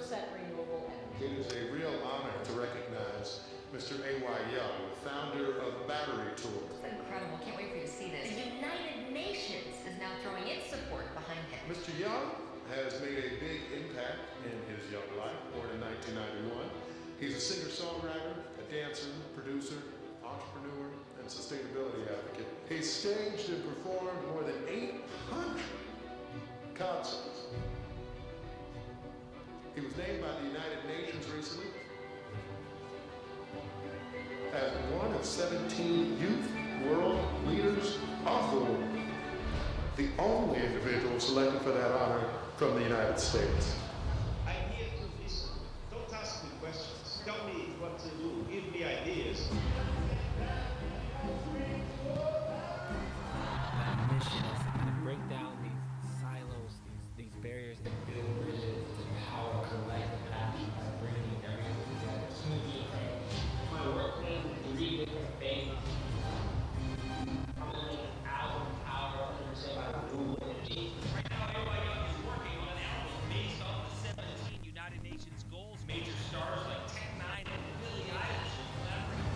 renewable energy. It is a real honor to recognize Mr. A.Y. Young, the founder of Battery Tour. It's incredible. Can't wait for you to see this. The United Nations is now throwing its support behind him. Mr. Young has made a big impact in his young life, born in 1991. He's a singer-songwriter, a dancer, producer, entrepreneur, and sustainability advocate. He's staged and performed more than 800 concerts. He was named by the United Nations recently as one of 17 youth world leaders of the world, the only individual selected for that honor from the United States. I'm here to listen. Don't ask me questions. Tell me what to do. Give me ideas. My mission is to break down these silos, these barriers, and build bridges to empower collective action by bringing everyone together. My work plan is 3 different phases. I'm going to make an album power by renewable energy. Right now, A.Y. Young is working on an album based on the 17 United Nations goals. Major stars like Tech-9 and Billie Eilish will collaborate.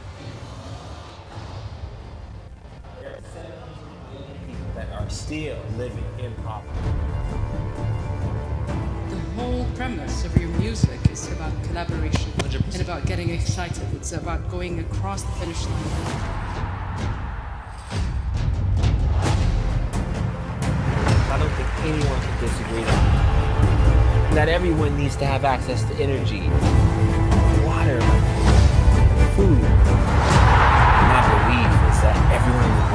There are 17 million people that are still living in poverty. The whole premise of your music is about collaboration 100%. and about getting excited. It's about going across the finish line. I don't think anyone can disagree that everyone needs to have access to energy, water, food. My belief is that everyone in the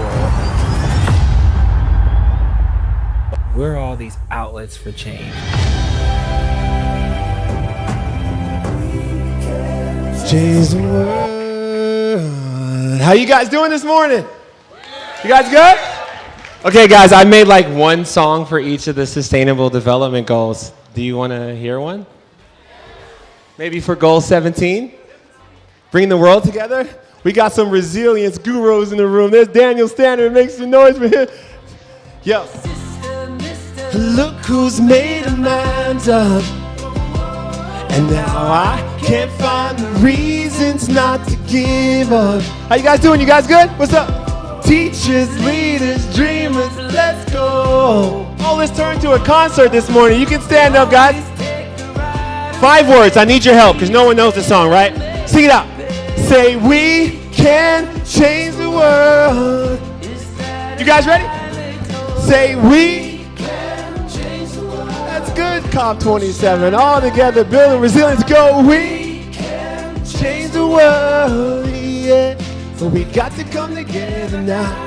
world, we're all these outlets for change. Change the world. How you guys doing this morning? You guys good? Okay, guys, I made like one song for each of the Sustainable Development Goals. Do you want to hear one? Maybe for Goal 17? Bring the world together? We got some resilience gurus in the room. There's Daniel Standard. Make some noise for him. Yo. Look who's made a mind up. And now I can't find the reasons not to give up. How you guys doing? You guys good? What's up? Teachers, leaders, dreamers, let's go. Oh, let's turn to a concert this morning. You can stand up, guys. 5 words. I need your help because no one knows the song, right? Sing it out. Say, we can change the world. You guys ready? Say, we can change the world. That's good, COP27. All together, building resilience. Go, we can change the world. Yeah. So we got to come together now.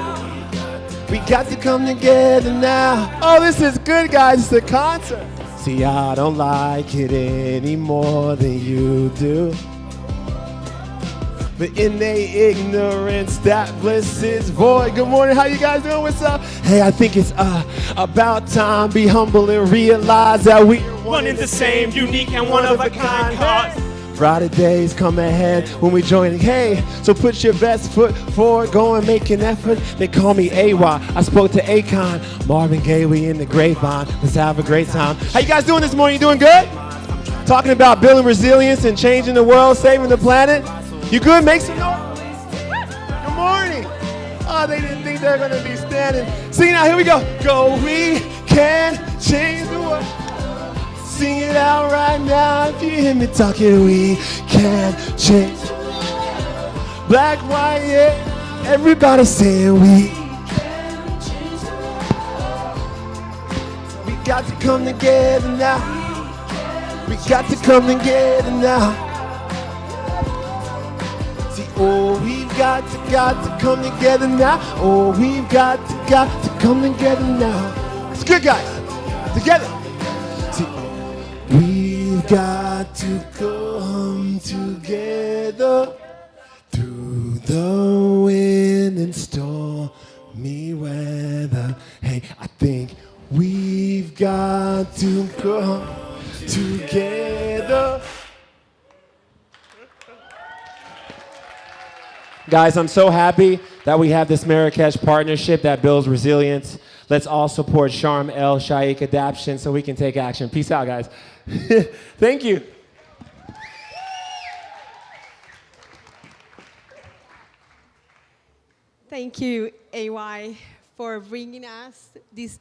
We got to come together now. Oh, this is good, guys. It's a concert. See, I don't like it any more than you do. But in their ignorance, that bliss is void. Good morning, how you guys doing? What's up? Hey, I think it's about time. Be humble and realize that we are one and the same, unique and one of a kind. Hey. Brighter days come ahead when we join. Hey, so put your best foot forward, go and make an effort. They call me AY. I spoke to Akon, Marvin Gaye, we in the grapevine. Let's have a great time. How you guys doing this morning? You doing good? Talking about building resilience and changing the world, saving the planet. You good? Make some noise. Good morning. Oh, they didn't think they were going to be standing. Sing it out. Here we go. Go, we can change the world. Sing it out right now. If you hear me talking, we can change. Black, white, yeah. Everybody saying we can change the world. We got to come together now. We got to come together now. See, oh, we've got to come together now. Oh, we've got to come together now. It's good, guys. Together. See, we've got to come together through the wind and stormy weather. Hey, I think we've got to come together. Guys, I'm so happy that we have this Marrakesh partnership that builds resilience. Let's all support Sharm El Sheikh adaptation so we can take action. Peace out, guys. Thank you. Thank you, AY, for bringing us this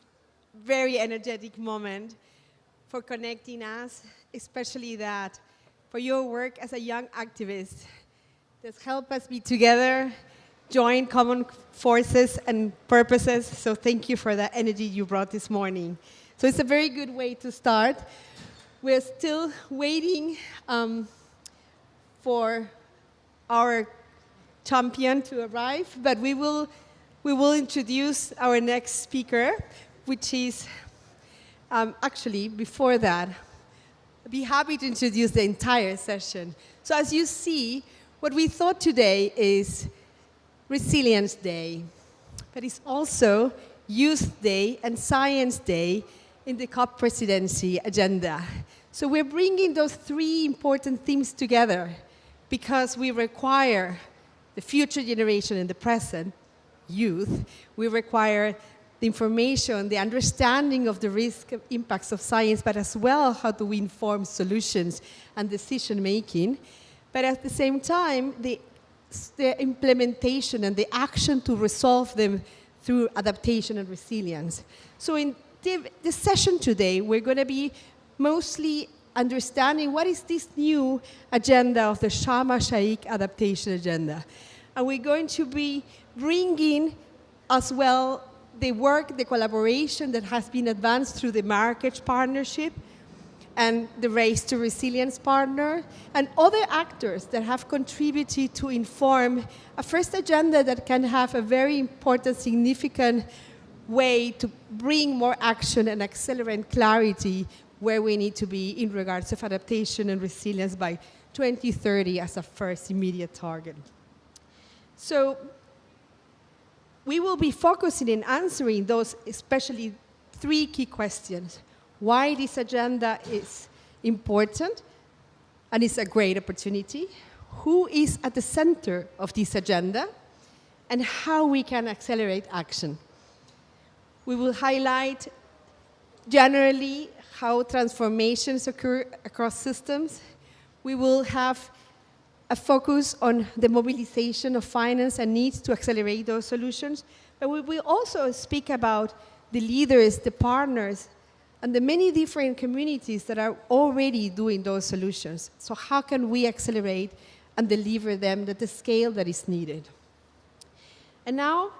very energetic moment, for connecting us, especially that for your work as a young activist that's helped us be together, join common forces and purposes. So thank you for that energy you brought this morning. So it's a very good way to start. We're still waiting for our champion to arrive, but we will introduce our next speaker, which is actually before that, I'd be happy to introduce the entire session. So as you see, what we thought today is Resilience Day, but it's also Youth Day and Science Day in the COP presidency agenda. So we're bringing those three important themes together because we require the future generation and the present youth. We require the information, the understanding of the risk impacts of science, but as well how do we inform solutions and decision making. But at the same time, the implementation and the action to resolve them through adaptation and resilience. So in this session today, we're going to be mostly understanding what is this new agenda of the Sharm el-Sheikh adaptation agenda. And we're going to be bringing as well the work, the collaboration that has been advanced through the Marrakech Partnership and the Race to Resilience Partner, and other actors that have contributed to inform a first agenda that can have a very important, significant way to bring more action and accelerate clarity where we need to be in regards of adaptation and resilience by 2030 as a first immediate target. So we will be focusing in answering those, especially three key questions. Why this agenda is important and it's a great opportunity, who is at the center of this agenda, and how we can accelerate action. We will highlight generally how transformations occur across systems. We will have a focus on the mobilization of finance and needs to accelerate those solutions. But we will also speak about the leaders, the partners, and the many different communities that are already doing those solutions. So how can we accelerate and deliver them at the scale that is needed? And now,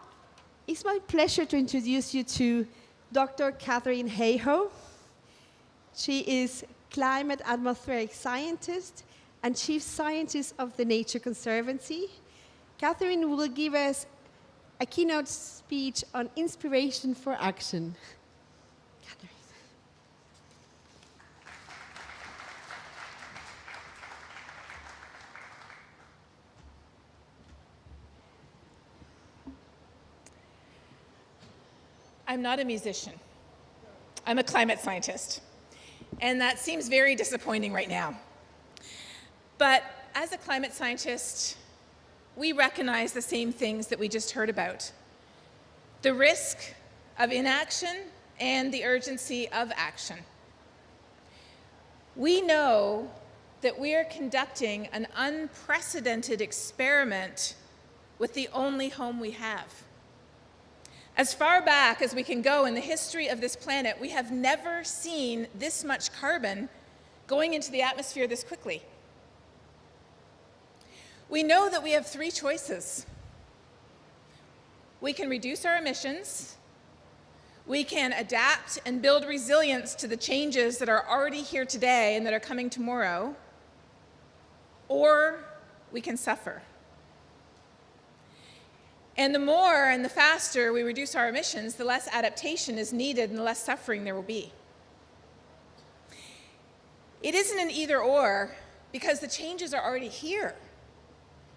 it's my pleasure to introduce you to Dr. Catherine Hayhoe. She is climate atmospheric scientist and chief scientist of the Nature Conservancy. Catherine will give us a keynote speech on inspiration for action. Catherine. I'm not a musician. I'm a climate scientist. And that seems very disappointing right now. But as a climate scientist, we recognize the same things that we just heard about. The risk of inaction and the urgency of action. We know that we are conducting an unprecedented experiment with the only home we have. As far back as we can go in the history of this planet, we have never seen this much carbon going into the atmosphere this quickly. We know that we have three choices. We can reduce our emissions, we can adapt and build resilience to the changes that are already here today and that are coming tomorrow, or we can suffer. And the more and the faster we reduce our emissions, the less adaptation is needed and the less suffering there will be. It isn't an either-or because the changes are already here.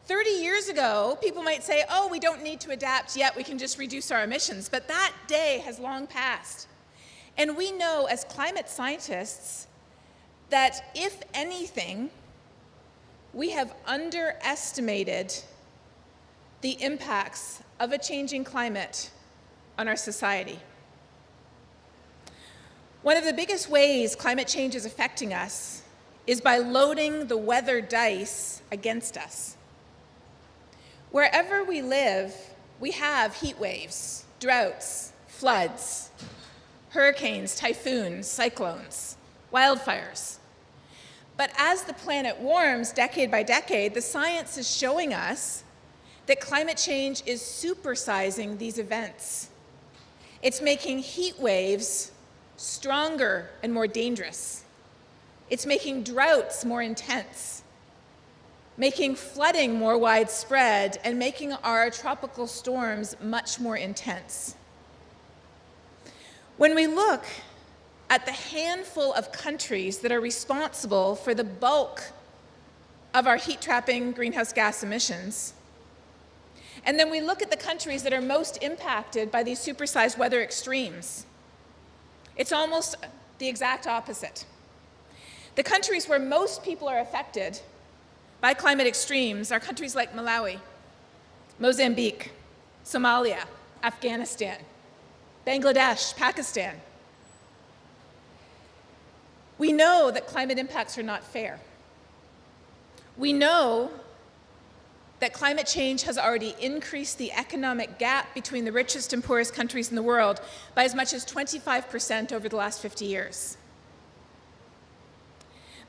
30 years ago, people might say, oh, we don't need to adapt yet, we can just reduce our emissions. But that day has long passed. And we know as climate scientists that if anything, we have underestimated the impacts of a changing climate on our society. One of the biggest ways climate change is affecting us is by loading the weather dice against us. Wherever we live, we have heat waves, droughts, floods, hurricanes, typhoons, cyclones, wildfires. But as the planet warms decade by decade, the science is showing us that climate change is supersizing these events. It's making heat waves stronger and more dangerous. It's making droughts more intense, making flooding more widespread, and making our tropical storms much more intense. When we look at the handful of countries that are responsible for the bulk of our heat-trapping greenhouse gas emissions, and then we look at the countries that are most impacted by these supersized weather extremes, it's almost the exact opposite. The countries where most people are affected by climate extremes are countries like Malawi, Mozambique, Somalia, Afghanistan, Bangladesh, Pakistan. We know that climate impacts are not fair. We know that climate change has already increased the economic gap between the richest and poorest countries in the world by as much as 25% over the last 50 years.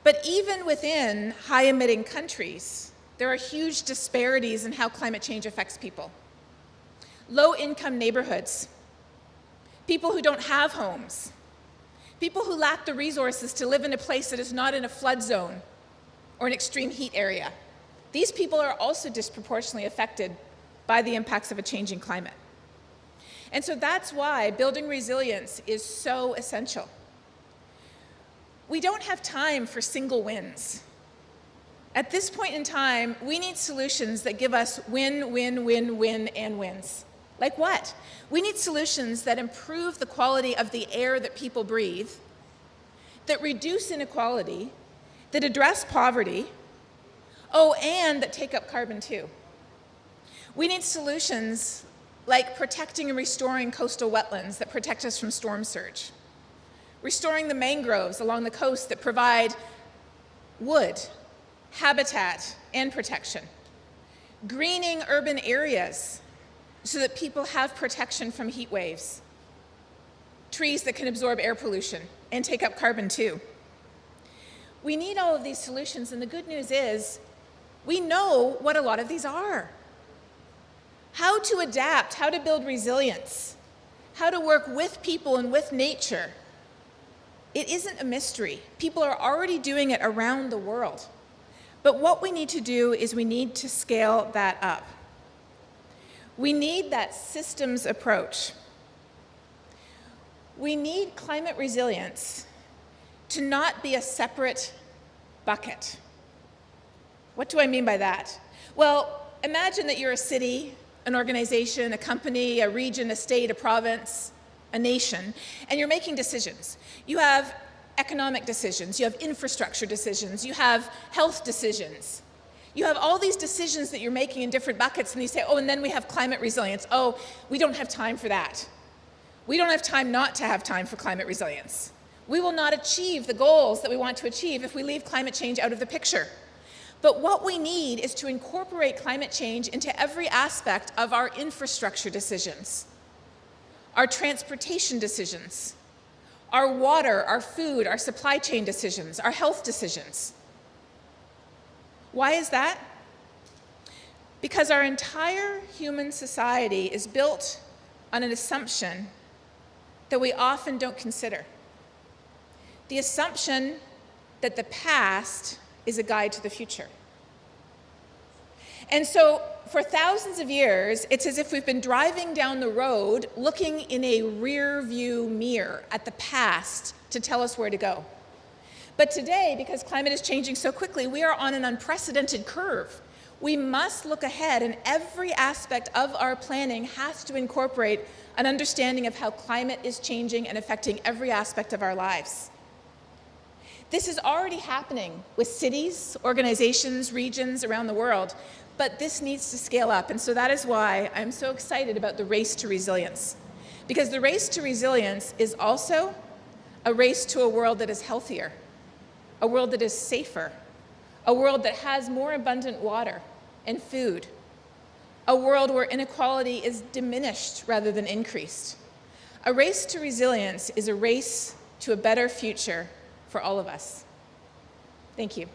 But even within high-emitting countries, there are huge disparities in how climate change affects people. Low-income neighborhoods, people who don't have homes, people who lack the resources to live in a place that is not in a flood zone or an extreme heat area. These people are also disproportionately affected by the impacts of a changing climate. And so that's why building resilience is so essential. We don't have time for single wins. At this point in time, we need solutions that give us win, win, win, win, and wins. Like what? We need solutions that improve the quality of the air that people breathe, that reduce inequality, that address poverty, and that take up carbon too. We need solutions like protecting and restoring coastal wetlands that protect us from storm surge, restoring the mangroves along the coast that provide wood, habitat, and protection, greening urban areas so that people have protection from heat waves, trees that can absorb air pollution and take up carbon too. We need all of these solutions, and the good news is we know what a lot of these are. How to adapt, how to build resilience, how to work with people and with nature. It isn't a mystery. People are already doing it around the world. But what we need to do is we need to scale that up. We need that systems approach. We need climate resilience to not be a separate bucket. What do I mean by that? Well, imagine that you're a city, an organization, a company, a region, a state, a province, a nation, and you're making decisions. You have economic decisions, you have infrastructure decisions, you have health decisions. You have all these decisions that you're making in different buckets, and you say, and then we have climate resilience. We don't have time for that. We don't have time not to have time for climate resilience. We will not achieve the goals that we want to achieve if we leave climate change out of the picture. But what we need is to incorporate climate change into every aspect of our infrastructure decisions, our transportation decisions, our water, our food, our supply chain decisions, our health decisions. Why is that? Because our entire human society is built on an assumption that we often don't consider. The assumption that the past is a guide to the future. And so for thousands of years, it's as if we've been driving down the road looking in a rear view mirror at the past to tell us where to go. But today, because climate is changing so quickly, we are on an unprecedented curve. We must look ahead, and every aspect of our planning has to incorporate an understanding of how climate is changing and affecting every aspect of our lives. This is already happening with cities, organizations, regions around the world, but this needs to scale up, and so that is why I'm so excited about the race to resilience. Because the race to resilience is also a race to a world that is healthier, a world that is safer, a world that has more abundant water and food, a world where inequality is diminished rather than increased. A race to resilience is a race to a better future for all of us. Thank you.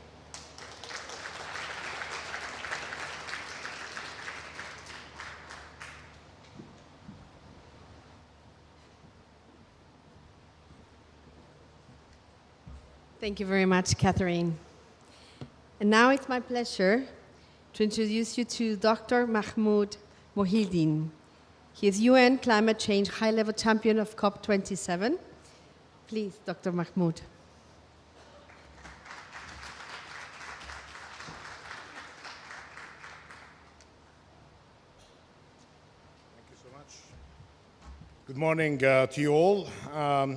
Thank you very much, Catherine. And now it's my pleasure to introduce you to Dr. Mahmoud Mohideen. He is UN Climate Change High-Level Champion of COP27. Please, Dr. Mahmoud. Thank you so much. Good morning to you all.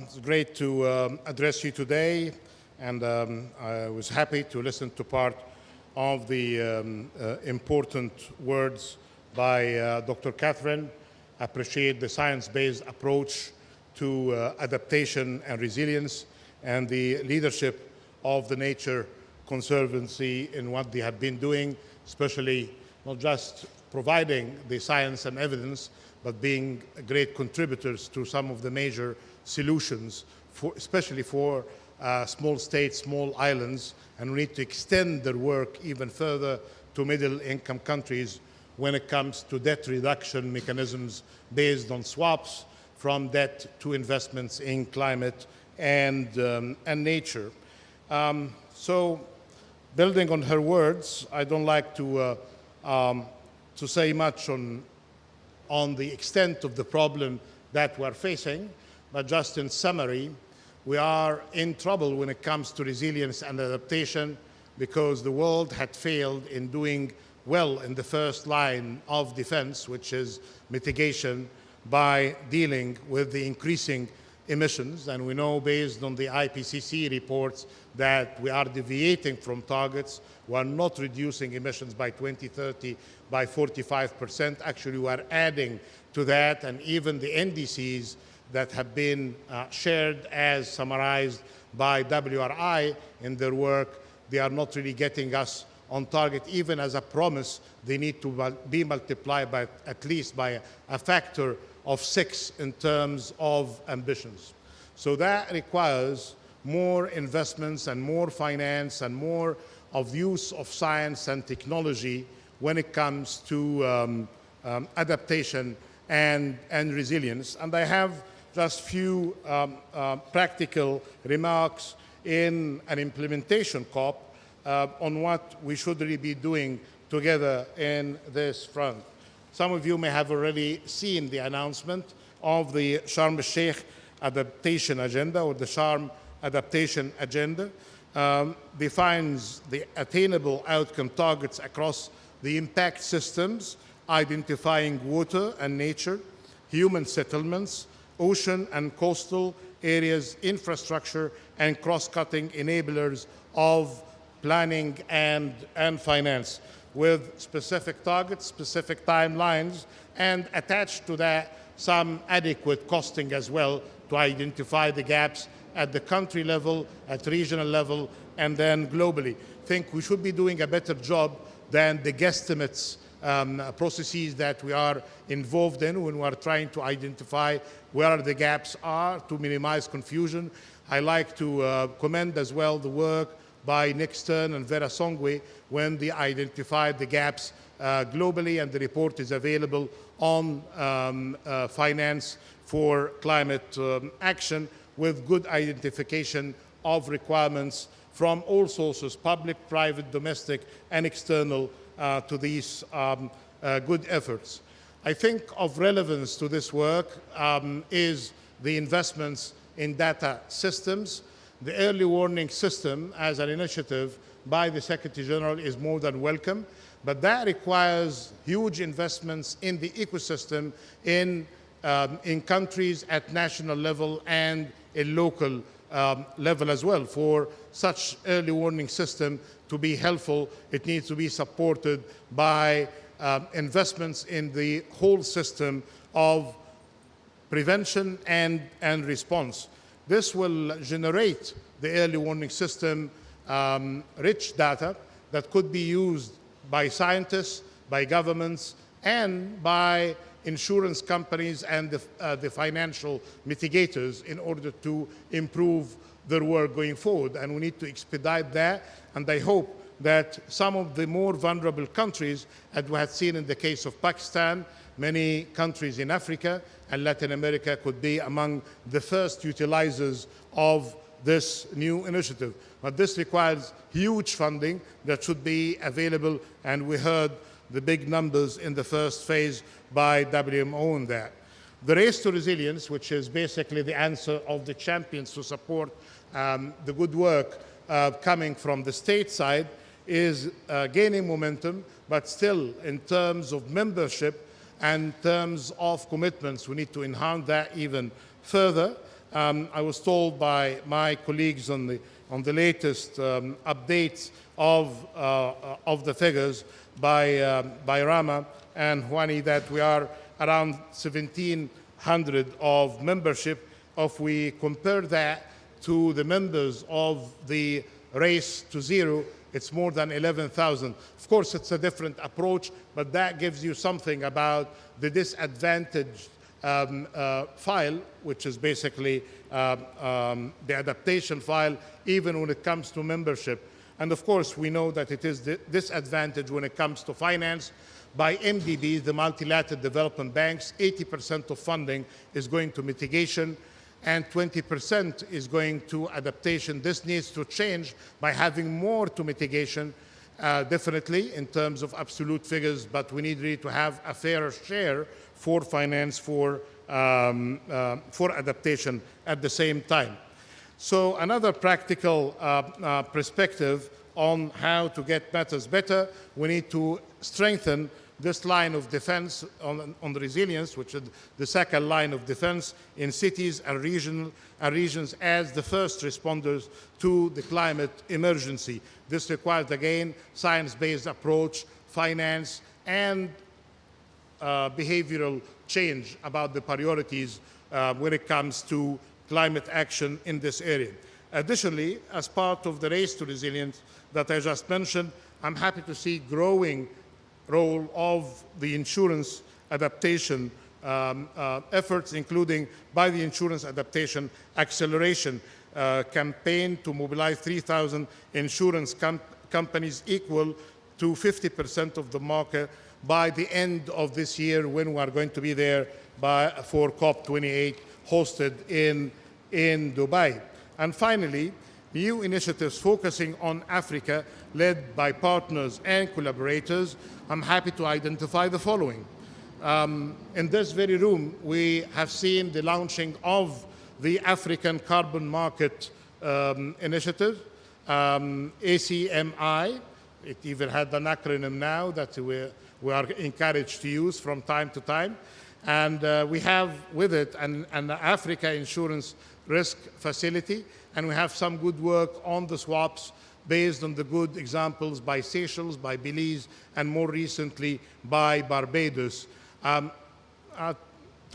It's great to address you today, and I was happy to listen to part of the important words by Dr. Catherine. I appreciate the science-based approach to adaptation and resilience and the leadership of the Nature Conservancy in what they have been doing, especially not just providing the science and evidence, but being great contributors to some of the major solutions, especially for small states, small islands, and we need to extend their work even further to middle-income countries when it comes to debt reduction mechanisms based on swaps from debt to investments in climate and nature. So, building on her words, I don't like to say much on the extent of the problem that we're facing, but just in summary, we are in trouble when it comes to resilience and adaptation because the world had failed in doing well in the first line of defense, which is mitigation, by dealing with the increasing emissions. And we know based on the IPCC reports that we are deviating from targets. We are not reducing emissions by 2030 by 45%. Actually, we are adding to that, and even the NDCs that have been shared as summarized by WRI in their work, they are not really getting us on target. Even as a promise, they need to be multiplied by at least by a factor of 6 in terms of ambitions. So that requires more investments and more finance and more of use of science and technology when it comes to adaptation and resilience. And I have just few practical remarks in an implementation COP on what we should really be doing together in this front. Some of you may have already seen the announcement of the Sharm el-Sheikh Adaptation Agenda, or the Sharm Adaptation Agenda, defines the attainable outcome targets across the impact systems, identifying water and nature, human settlements, ocean and coastal areas, infrastructure, and cross-cutting enablers of planning and finance, with specific targets, specific timelines, and attached to that some adequate costing as well to identify the gaps at the country level, at regional level, and then globally. I think we should be doing a better job than the guesstimates processes that we are involved in when we are trying to identify where the gaps are to minimize confusion. I like to commend as well the work by Nick Stern and Vera Songwe when they identified the gaps globally, and the report is available on finance for climate action, with good identification of requirements from all sources, public, private, domestic, and external, to these good efforts. I think of relevance to this work is the investments in data systems. The early warning system as an initiative by the Secretary General is more than welcome, but that requires huge investments in the ecosystem in countries at national level and in local level as well. For such early warning system to be helpful, it needs to be supported by investments in the whole system of prevention and response. This will generate the early warning system rich data that could be used by scientists, by governments, and by insurance companies and the financial mitigators in order to improve their work going forward. And we need to expedite that. And I hope that some of the more vulnerable countries, as we had seen in the case of Pakistan, many countries in Africa and Latin America could be among the first utilizers of this new initiative. But this requires huge funding that should be available, and we heard the big numbers in the first phase by WMO on that. The race to resilience, which is basically the answer of the champions to support the good work coming from the state side, is gaining momentum, but still in terms of membership and in terms of commitments, we need to enhance that even further. I was told by my colleagues on the latest updates of the figures by Rama and Juani that we are around 1,700 of membership. If we compare that to the members of the Race to Zero, it's more than 11,000. Of course, it's a different approach, but that gives you something about the disadvantaged file, which is basically the adaptation file, even when it comes to membership. And of course, we know that it is the disadvantage when it comes to finance. By MDBs, the multilateral development banks, 80% of funding is going to mitigation and 20% is going to adaptation. This needs to change by having more to mitigation, definitely in terms of absolute figures, but we need really to have a fairer share for finance for adaptation at the same time. So another practical perspective on how to get matters better, we need to strengthen this line of defense on the resilience, which is the second line of defense in cities and regions as the first responders to the climate emergency. This requires, again, science-based approach, finance, and behavioral change about the priorities when it comes to climate action in this area. Additionally, as part of the race to resilience that I just mentioned, I'm happy to see growing role of the insurance adaptation efforts, including by the Insurance Adaptation Acceleration campaign to mobilize 3,000 insurance companies equal to 50% of the market by the end of this year, when we are going to be there for COP28 hosted in Dubai. And finally, new initiatives focusing on Africa led by partners and collaborators. I'm happy to identify the following. In this very room, we have seen the launching of the African Carbon Market Initiative, ACMI. It even had an acronym now that we are encouraged to use from time to time. And we have with it an Africa Insurance Risk Facility, and we have some good work on the swaps based on the good examples by Seychelles, by Belize, and more recently by Barbados. To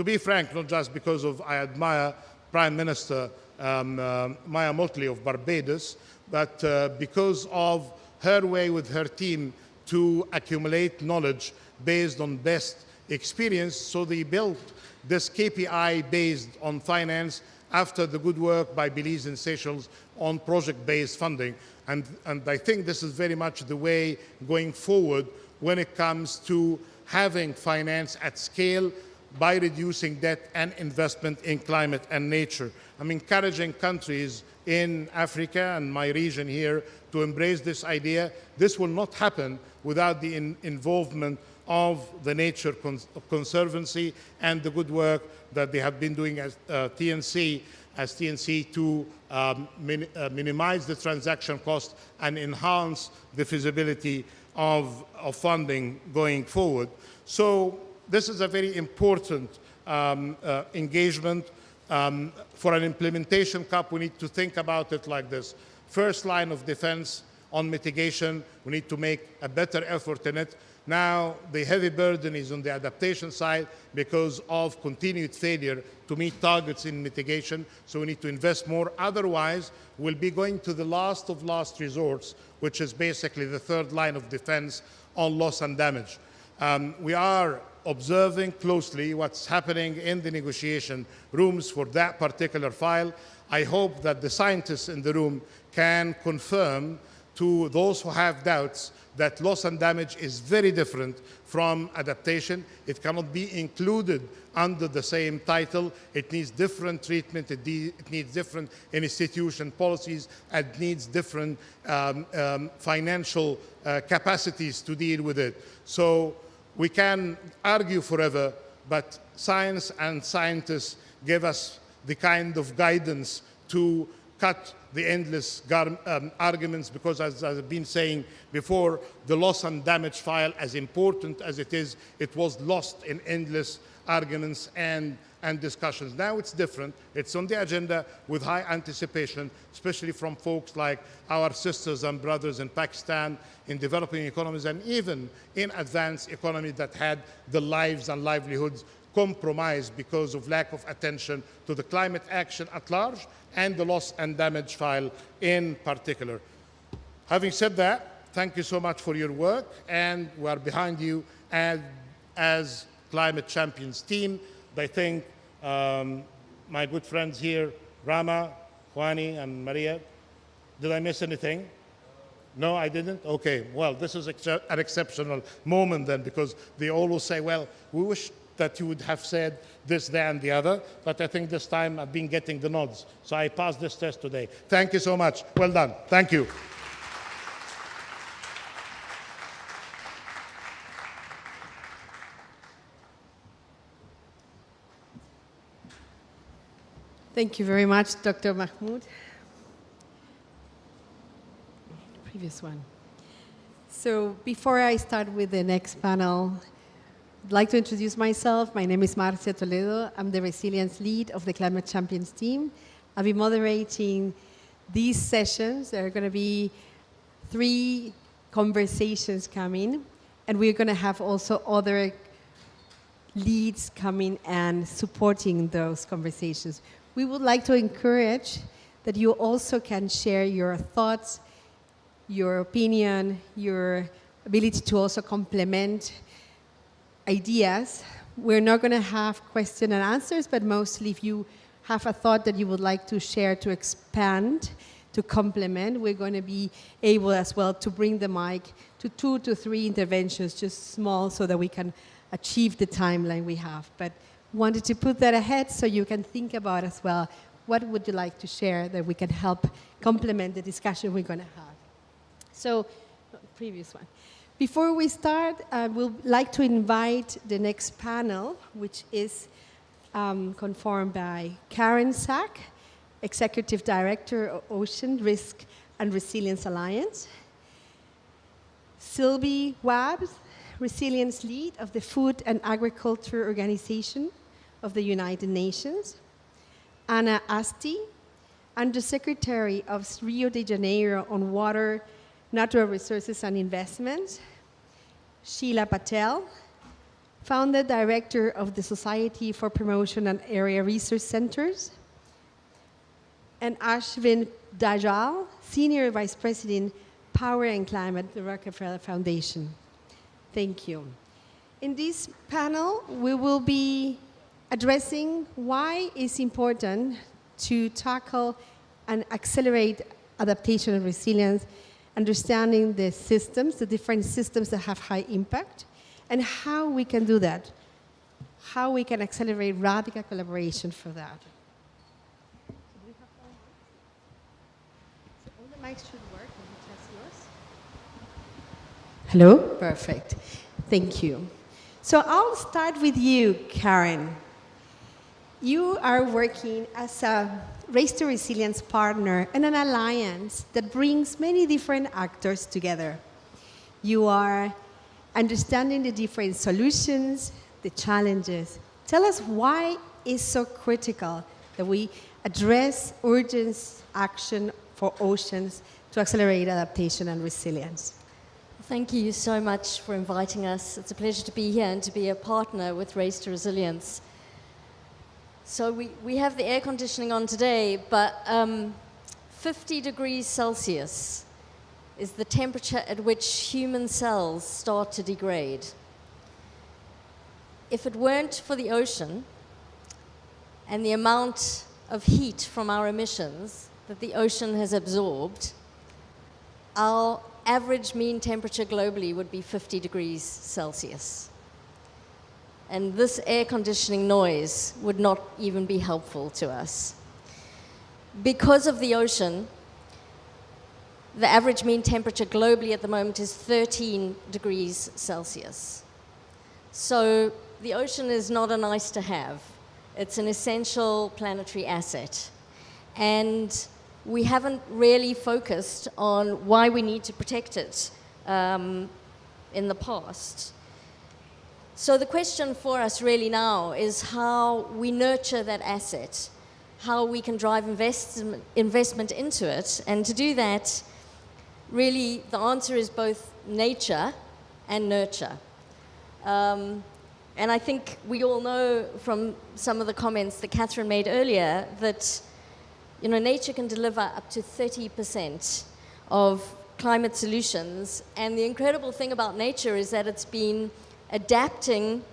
be frank, not just because I admire Prime Minister Maya Motley of Barbados, but because of her way with her team to accumulate knowledge based on best experience. So they built this KPI based on finance after the good work by Belize and Seychelles on project-based funding. And I think this is very much the way going forward when it comes to having finance at scale by reducing debt and investment in climate and nature. I'm encouraging countries in Africa and my region here to embrace this idea. This will not happen without the involvement of the Nature Conservancy and the good work that they have been doing as TNC to minimize the transaction cost and enhance the feasibility of funding going forward. So this is a very important engagement. For an implementation CAP, we need to think about it like this. First line of defense on mitigation, we need to make a better effort in it. Now, the heavy burden is on the adaptation side because of continued failure to meet targets in mitigation, so we need to invest more. Otherwise, we'll be going to the last of last resorts, which is basically the third line of defense on loss and damage. We are observing closely what's happening in the negotiation rooms for that particular file. I hope that the scientists in the room can confirm to those who have doubts that loss and damage is very different from adaptation. It cannot be included under the same title. It needs different treatment. It needs different institution policies. It needs different financial capacities to deal with it. So we can argue forever, but science and scientists give us the kind of guidance to cut the endless arguments, because as I've been saying before, the loss and damage file, as important as it is, it was lost in endless arguments and discussions. Now it's different. It's on the agenda with high anticipation, especially from folks like our sisters and brothers in Pakistan, in developing economies, and even in advanced economies that had the lives and livelihoods compromised because of lack of attention to the climate action at large and the loss and damage file in particular. Having said that, thank you so much for your work, and we are behind you as Climate Champions team. I think my good friends here, Rama, Juani, and Maria, did I miss anything? No, I didn't? Okay, well, this is an exceptional moment then, because they always say, well, we wish that you would have said this, that, and the other, but I think this time I've been getting the nods. So I passed this test today. Thank you so much. Well done. Thank you. Thank you very much, Dr. Mahmoud. Previous one. So before I start with the next panel, I'd like to introduce myself. My name is Marcia Toledo. I'm the Resilience Lead of the Climate Champions team. I'll be moderating these sessions. There are going to be 3 conversations coming, and we're going to have also other leads coming and supporting those conversations. We would like to encourage that you also can share your thoughts, your opinion, your ability to also complement ideas. We're not going to have question and answers, but mostly if you have a thought that you would like to share, to expand, to complement, we're going to be able as well to bring the mic to 2 to 3 interventions, just small, so that we can achieve the timeline we have. But wanted to put that ahead so you can think about as well, what would you like to share that we can help complement the discussion we're going to have. So, previous one. Before we start, I would like to invite the next panel, which is conformed by Karen Sack, Executive Director of Ocean Risk and Resilience Alliance, Sylvie Wabbs, Resilience Lead of the Food and Agriculture Organization of the United Nations, Anna Asti, Undersecretary of Rio de Janeiro on Water, Natural Resources and Investments, Sheila Patel, Founder Director of the Society for Promotion and Area Research Centers, and Ashwin Dajal, Senior Vice President, Power and Climate, the Rockefeller Foundation. Thank you. In this panel, we will be addressing why it's important to tackle and accelerate adaptation and resilience, understanding the systems, the different systems that have high impact, and how we can do that, how we can accelerate radical collaboration for that. So all the mics should work. Can you test yours? Hello? Perfect. Thank you. So I'll start with you, Karen. You are working as a Race to Resilience partner and an alliance that brings many different actors together. You are understanding the different solutions, the challenges. Tell us why it's so critical that we address urgent action for oceans to accelerate adaptation and resilience. Thank you so much for inviting us. It's a pleasure to be here and to be a partner with Race to Resilience. So we have the air conditioning on today, but 50 degrees Celsius is the temperature at which human cells start to degrade. If it weren't for the ocean and the amount of heat from our emissions that the ocean has absorbed, our average mean temperature globally would be 50 degrees Celsius. And this air conditioning noise would not even be helpful to us. Because of the ocean, the average mean temperature globally at the moment is 13 degrees Celsius. So the ocean is not a nice to have. It's an essential planetary asset. And we haven't really focused on why we need to protect it in the past. So the question for us really now is how we nurture that asset, how we can drive investment into it. And to do that, really the answer is both nature and nurture. And I think we all know from some of the comments that Catherine made earlier that nature can deliver up to 30% of climate solutions. And the incredible thing about nature is that it's been adapting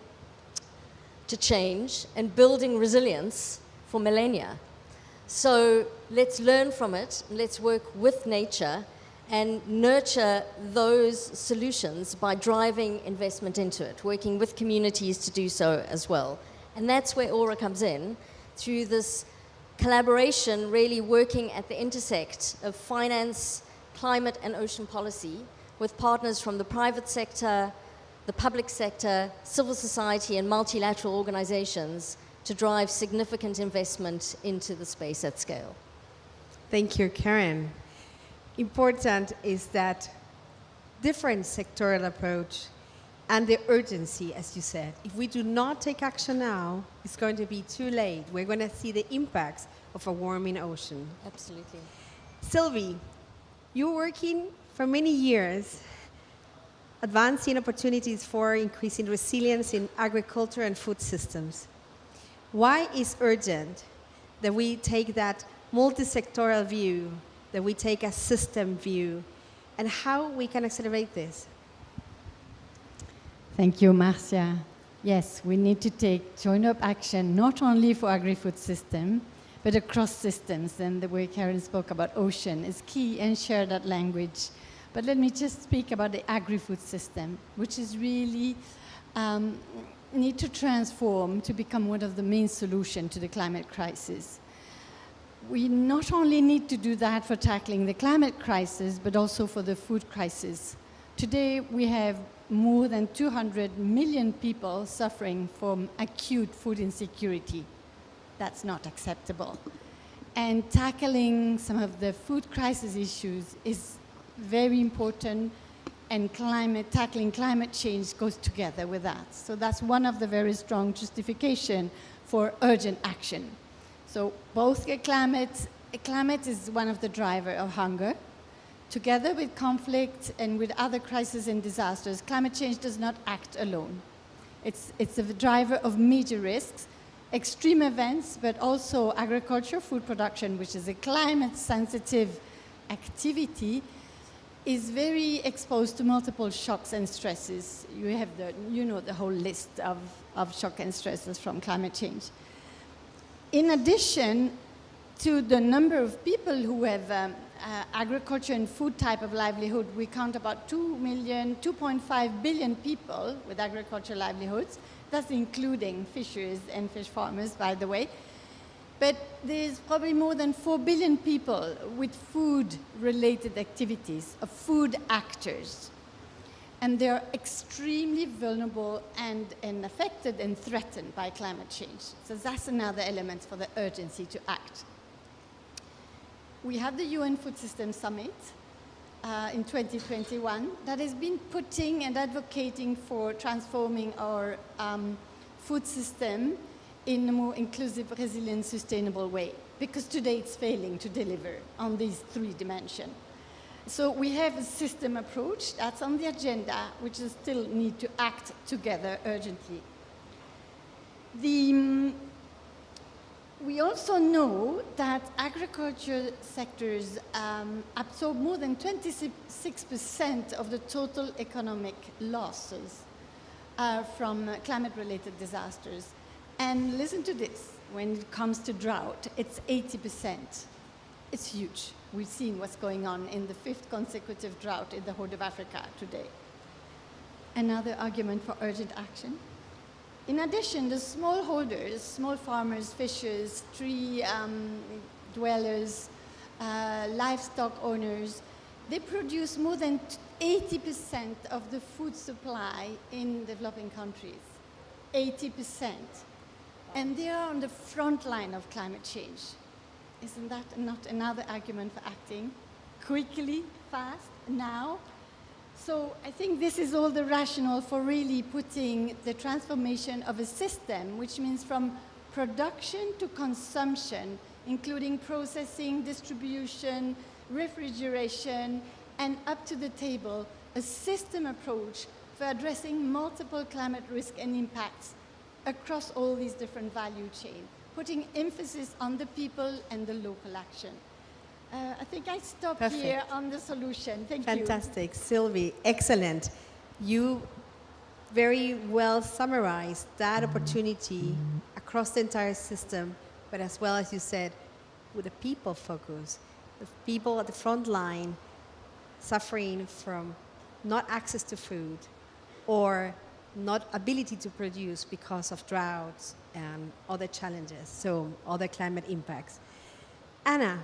to change and building resilience for millennia. So let's learn from it, let's work with nature and nurture those solutions by driving investment into it, working with communities to do so as well. And that's where Aura comes in, through this collaboration, really working at the intersect of finance, climate and ocean policy with partners from the private sector, the public sector, civil society and multilateral organizations to drive significant investment into the space at scale. Thank you, Karen. Important is that different sectoral approach and the urgency, as you said. If we do not take action now, it's going to be too late. We're going to see the impacts of a warming ocean. Absolutely. Sylvie, you're working for many years advancing opportunities for increasing resilience in agriculture and food systems. Why is it urgent that we take that multi-sectoral view, that we take a system view, and how we can accelerate this? Thank you, Marcia. Yes, we need to take joined-up action not only for agri-food system, but across systems. And the way Karen spoke about ocean is key, and share that language. But let me just speak about the agri-food system, which is really need to transform to become one of the main solutions to the climate crisis. We not only need to do that for tackling the climate crisis, but also for the food crisis. Today, we have more than 200 million people suffering from acute food insecurity. That's not acceptable. And tackling some of the food crisis issues is very important, and tackling climate change goes together with that. So that's one of the very strong justification for urgent action. So both climate is one of the drivers of hunger. Together with conflict and with other crises and disasters, climate change does not act alone. It's a driver of major risks, extreme events, but also agriculture, food production, which is a climate-sensitive activity, is very exposed to multiple shocks and stresses. You have the whole list of shock and stresses from climate change. In addition to the number of people who have agriculture and food type of livelihood, we count about 2.5 billion people with agriculture livelihoods. That's including fishers and fish farmers, by the way. But there's probably more than 4 billion people with food-related activities, of food actors. And they're extremely vulnerable and affected and threatened by climate change. So that's another element for the urgency to act. We have the UN Food System Summit in 2021 that has been putting and advocating for transforming our food system in a more inclusive, resilient, sustainable way, because today it's failing to deliver on these three dimensions. So we have a system approach that's on the agenda, which is still need to act together urgently. We also know that agriculture sectors absorb more than 26% of the total economic losses from climate-related disasters. And listen to this, when it comes to drought, it's 80%. It's huge. We've seen what's going on in the 5th consecutive drought in the Horn of Africa today. Another argument for urgent action. In addition, the smallholders, small farmers, fishers, tree dwellers, livestock owners, they produce more than 80% of the food supply in developing countries. 80%. And they are on the front line of climate change. Isn't that not another argument for acting quickly, fast, now? So I think this is all the rationale for really putting the transformation of a system, which means from production to consumption, including processing, distribution, refrigeration, and up to the table, a system approach for addressing multiple climate risk and impacts across all these different value chains, putting emphasis on the people and the local action. I think I stop here on the solution. Thank you. Fantastic. Sylvie, excellent. You very well summarized that opportunity across the entire system, but as well as you said, with the people focus, the people at the front line suffering from not access to food or not ability to produce because of droughts and other challenges, so other climate impacts. Anna,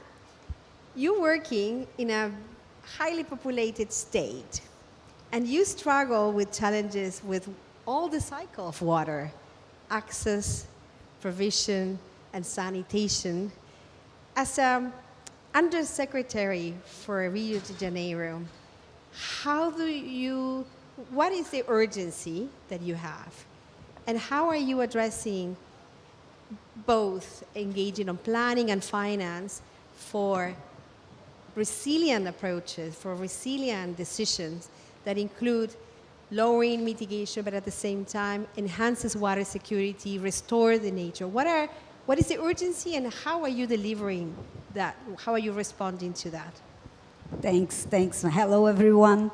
you're working in a highly populated state, and you struggle with challenges with all the cycle of water, access, provision, and sanitation. As an Undersecretary for Rio de Janeiro, what is the urgency that you have? And how are you addressing both engaging on planning and finance for resilient approaches, for resilient decisions that include lowering mitigation, but at the same time enhances water security, restore the nature? What is the urgency, and how are you delivering that? How are you responding to that? Thanks. Hello, everyone.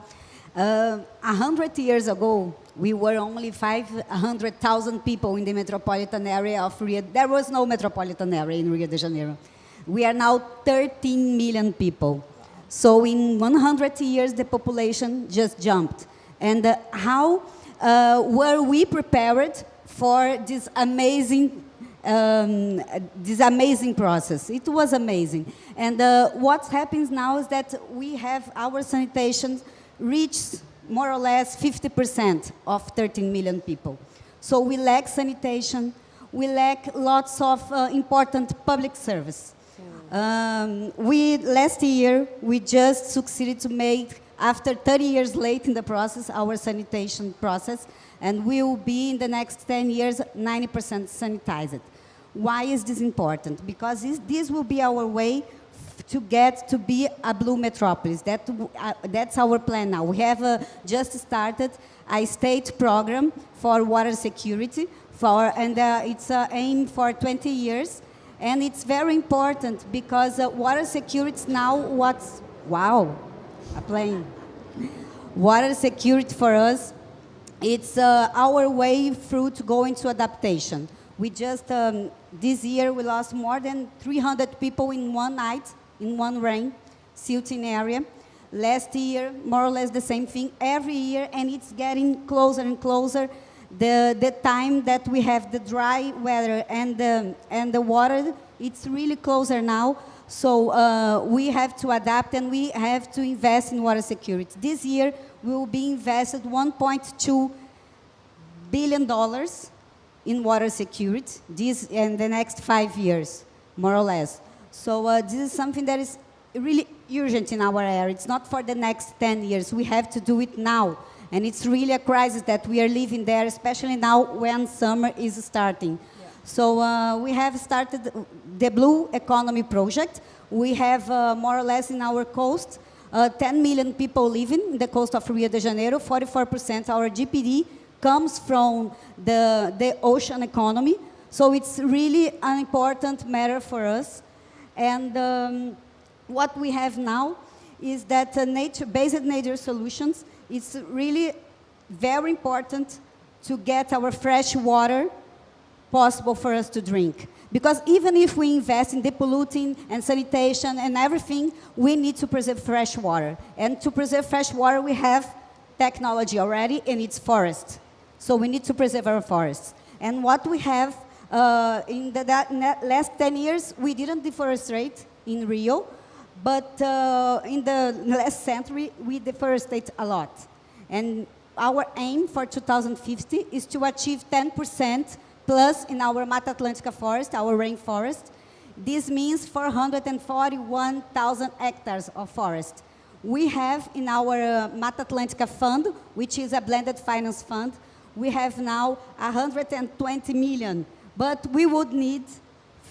100 years ago, we were only 500,000 people in the metropolitan area of Rio. There was no metropolitan area in Rio de Janeiro. We are now 13 million people. So in 100 years, the population just jumped. And how were we prepared for this amazing process? It was amazing. And what happens now is that we have our sanitation reach more or less 50% of 13 million people. So we lack sanitation, we lack lots of important public service. Last year, we just succeeded to make, after 30 years late in the process, our sanitation process, and we will be in the next 10 years 90% sanitized. Why is this important? Because this will be our way to get to be a blue metropolis. That's our plan now. We have just started a state program for water security, and it's aim for 20 years. And it's very important because water security is now a plane. Water security for us, it's our way through to go into adaptation. We just, this year we lost more than 300 people in one night, in one rain, silting area. Last year, more or less the same thing, every year, and it's getting closer and closer. The time that we have the dry weather and the water, it's really closer now. So we have to adapt and we have to invest in water security. This year, we will be invested $1.2 billion in water security in the next 5 years, more or less. So this is something that is really urgent in our area. It's not for the next 10 years. We have to do it now. And it's really a crisis that we are living there, especially now when summer is starting. Yeah. So we have started the Blue Economy Project. We have more or less in our coast 10 million people living in the coast of Rio de Janeiro. 44% our GDP comes from the ocean economy. So it's really an important matter for us. And what we have now is that based nature solutions, it's really very important to get our fresh water possible for us to drink. Because even if we invest in depolluting and sanitation and everything, we need to preserve fresh water. And to preserve fresh water, we have technology already, and it's forest. So we need to preserve our forests. And what we have in the last 10 years, we didn't deforestate in Rio, but in the last century, we deforestate a lot. And our aim for 2050 is to achieve 10% plus in our Mata Atlântica forest, our rainforest. This means 441,000 hectares of forest. We have in our Mata Atlântica fund, which is a blended finance fund, we have now 120 million, but we would need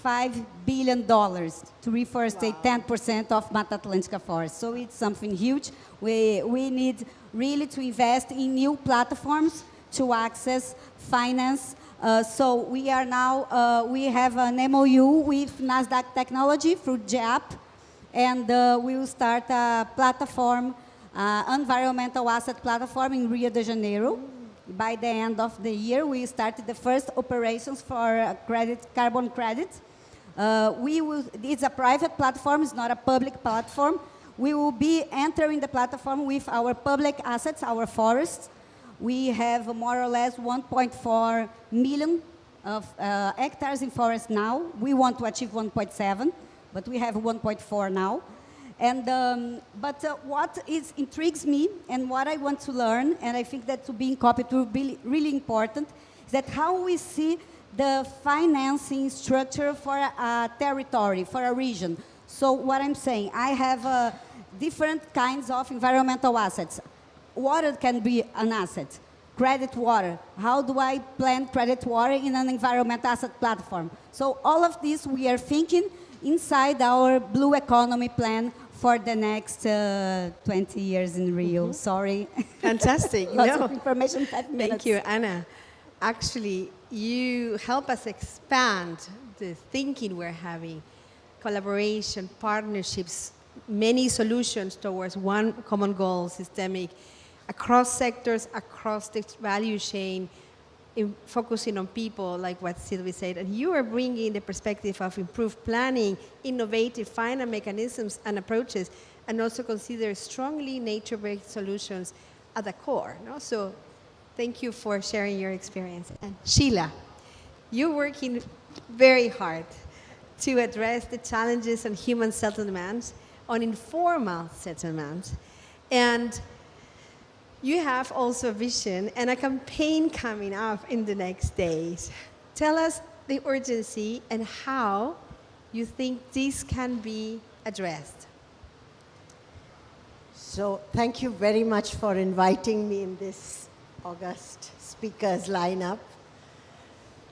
$5 billion to reforestate 10% of Mata Atlântica forest. So it's something huge. We need really to invest in new platforms to access finance. So we are now, we have an MOU with NASDAQ Technology through JAP, and we will start a platform, environmental asset platform in Rio de Janeiro. By the end of the year, we started the first operations for carbon credit. It's a private platform, it's not a public platform. We will be entering the platform with our public assets, our forests. We have more or less 1.4 million of hectares in forest now. We want to achieve 1.7, but we have 1.4 now. And, but what intrigues me and what I want to learn, and I think that to be in COP it will be really important, is that how we see the financing structure for a territory, for a region. So what I'm saying, I have different kinds of environmental assets. Water can be an asset. Credit water. How do I plan credit water in an environmental asset platform? So all of this we are thinking inside our blue economy plan for the next 20 years in Rio. Sorry. Fantastic. Lots of information, 5 minutes. Thank you, Anna. Actually, you help us expand the thinking we're having, collaboration, partnerships, many solutions towards one common goal, systemic, across sectors, across the value chain, focusing on people, like what Sylvie said. And you are bringing the perspective of improved planning, innovative finance mechanisms and approaches, and also consider strongly nature-based solutions at the core. No? So thank you for sharing your experience. And Sheila, you're working very hard to address the challenges on human settlements, on informal settlements. And you have also a vision and a campaign coming up in the next days. Tell us the urgency and how you think this can be addressed. So thank you very much for inviting me in this August speakers lineup.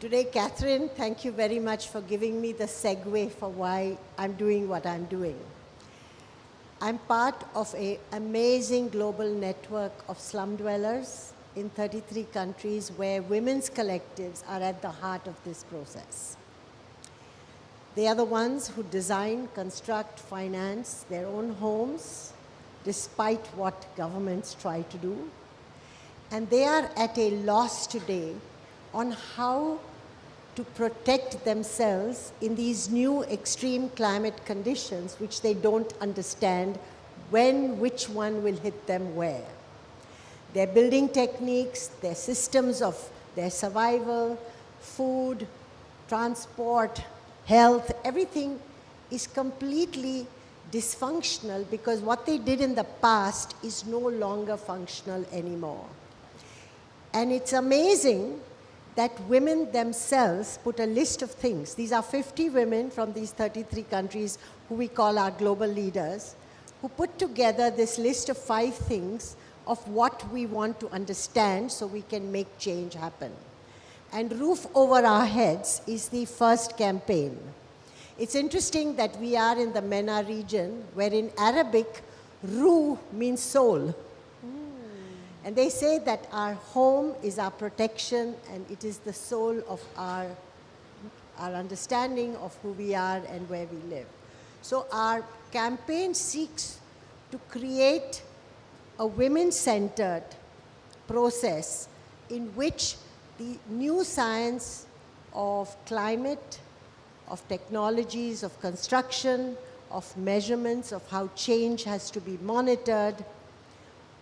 Today, Catherine, thank you very much for giving me the segue for why I'm doing what I'm doing. I'm part of an amazing global network of slum dwellers in 33 countries where women's collectives are at the heart of this process. They are the ones who design, construct, finance their own homes, despite what governments try to do. And they are at a loss today on how to protect themselves in these new extreme climate conditions, which they don't understand when, which one will hit them where. Their building techniques, their systems of their survival, food, transport, health, everything is completely dysfunctional because what they did in the past is no longer functional anymore. And it's amazing that women themselves put a list of things. These are 50 women from these 33 countries who we call our global leaders, who put together this list of 5 things of what we want to understand so we can make change happen. And Roof Over Our Heads is the first campaign. It's interesting that we are in the MENA region, where in Arabic, Ru means soul. And they say that our home is our protection and it is the soul of our understanding of who we are and where we live. So our campaign seeks to create a women-centered process in which the new science of climate, of technologies, of construction, of measurements, of how change has to be monitored,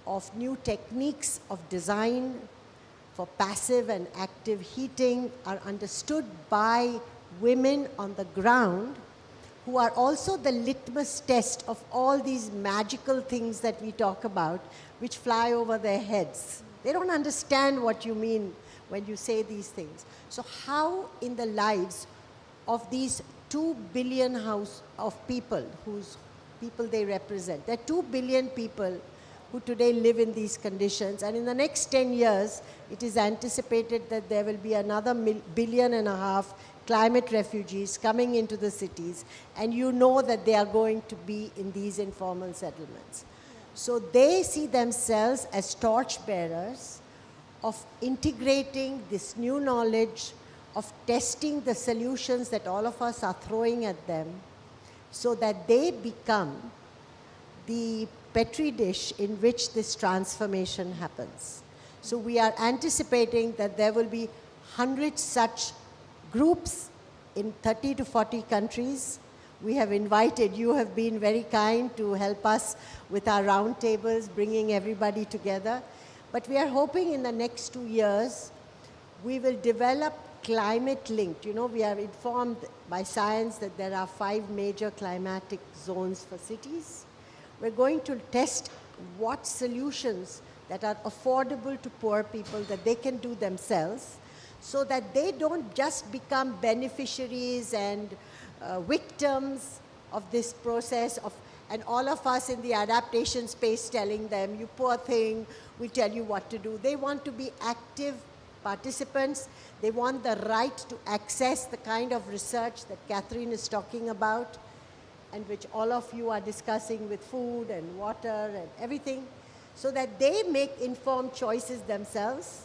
of new techniques of design for passive and active heating are understood by women on the ground, who are also the litmus test of all these magical things that we talk about, which fly over their heads. They don't understand what you mean when you say these things. So how in the lives of these 2 billion people whose people they represent, there are 2 billion people who today live in these conditions, and in the next 10 years, it is anticipated that there will be another 1.5 billion climate refugees coming into the cities, and you know that they are going to be in these informal settlements. So they see themselves as torchbearers of integrating this new knowledge, of testing the solutions that all of us are throwing at them, so that they become the petri dish in which this transformation happens. So we are anticipating that there will be 100 such groups in 30 to 40 countries. We have invited, you have been very kind to help us with our roundtables, bringing everybody together. But we are hoping in the next 2 years, we will develop climate linked. You know, we are informed by science that there are 5 major climatic zones for cities. We're going to test what solutions that are affordable to poor people that they can do themselves, so that they don't just become beneficiaries and victims of this process of, and all of us in the adaptation space telling them, you poor thing, we tell you what to do. They want to be active participants. They want the right to access the kind of research that Catherine is talking about, and which all of you are discussing with food and water and everything, so that they make informed choices themselves.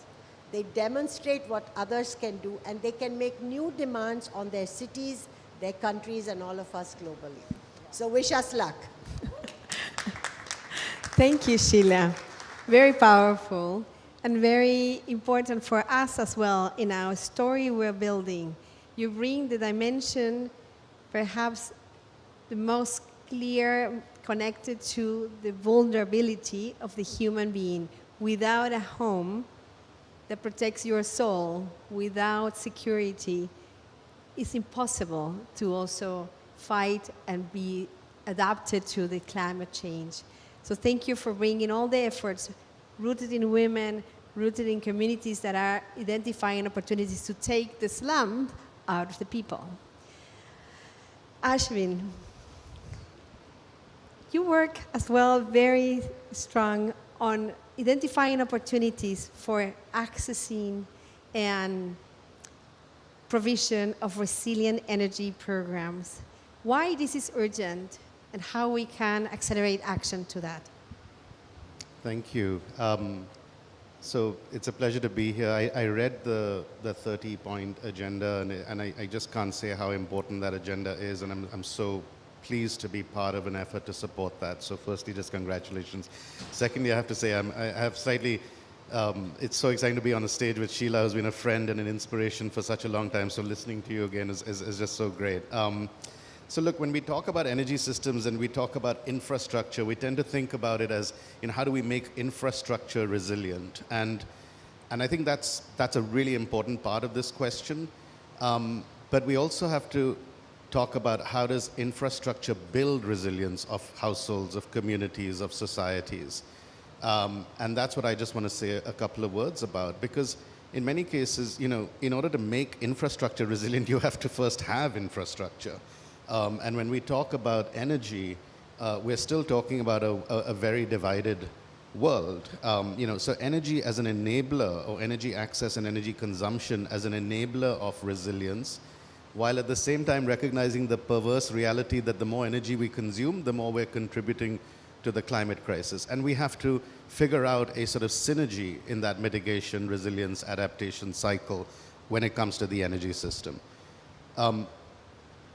They demonstrate what others can do, and they can make new demands on their cities, their countries, and all of us globally. So wish us luck. Thank you, Sheila. Very powerful and very important for us as well in our story we're building. You bring the dimension, perhaps the most clear, connected to the vulnerability of the human being. Without a home that protects your soul, without security, it's impossible to also fight and be adapted to the climate change. So thank you for bringing all the efforts rooted in women, rooted in communities that are identifying opportunities to take the slum out of the people. Ashwin, you work as well very strong on identifying opportunities for accessing and provision of resilient energy programs. Why this is urgent and how we can accelerate action to that? Thank you. So it's a pleasure to be here. I read the 30-point agenda, and I just can't say how important that agenda is, and I'm so pleased to be part of an effort to support that. So firstly, just congratulations. Secondly, I have to say I have slightly, it's so exciting to be on a stage with Sheila, who's been a friend and an inspiration for such a long time. So listening to you again is just so great. So look, when we talk about energy systems and we talk about infrastructure, we tend to think about it as, how do we make infrastructure resilient? And I think that's a really important part of this question. But we also have to talk about how does infrastructure build resilience of households, of communities, of societies. And that's what I just want to say a couple of words about, because in many cases, in order to make infrastructure resilient, you have to first have infrastructure. And when we talk about energy, we're still talking about a very divided world. So energy as an enabler, or energy access and energy consumption as an enabler of resilience, while at the same time recognizing the perverse reality that the more energy we consume, the more we're contributing to the climate crisis. And we have to figure out a sort of synergy in that mitigation, resilience, adaptation cycle when it comes to the energy system.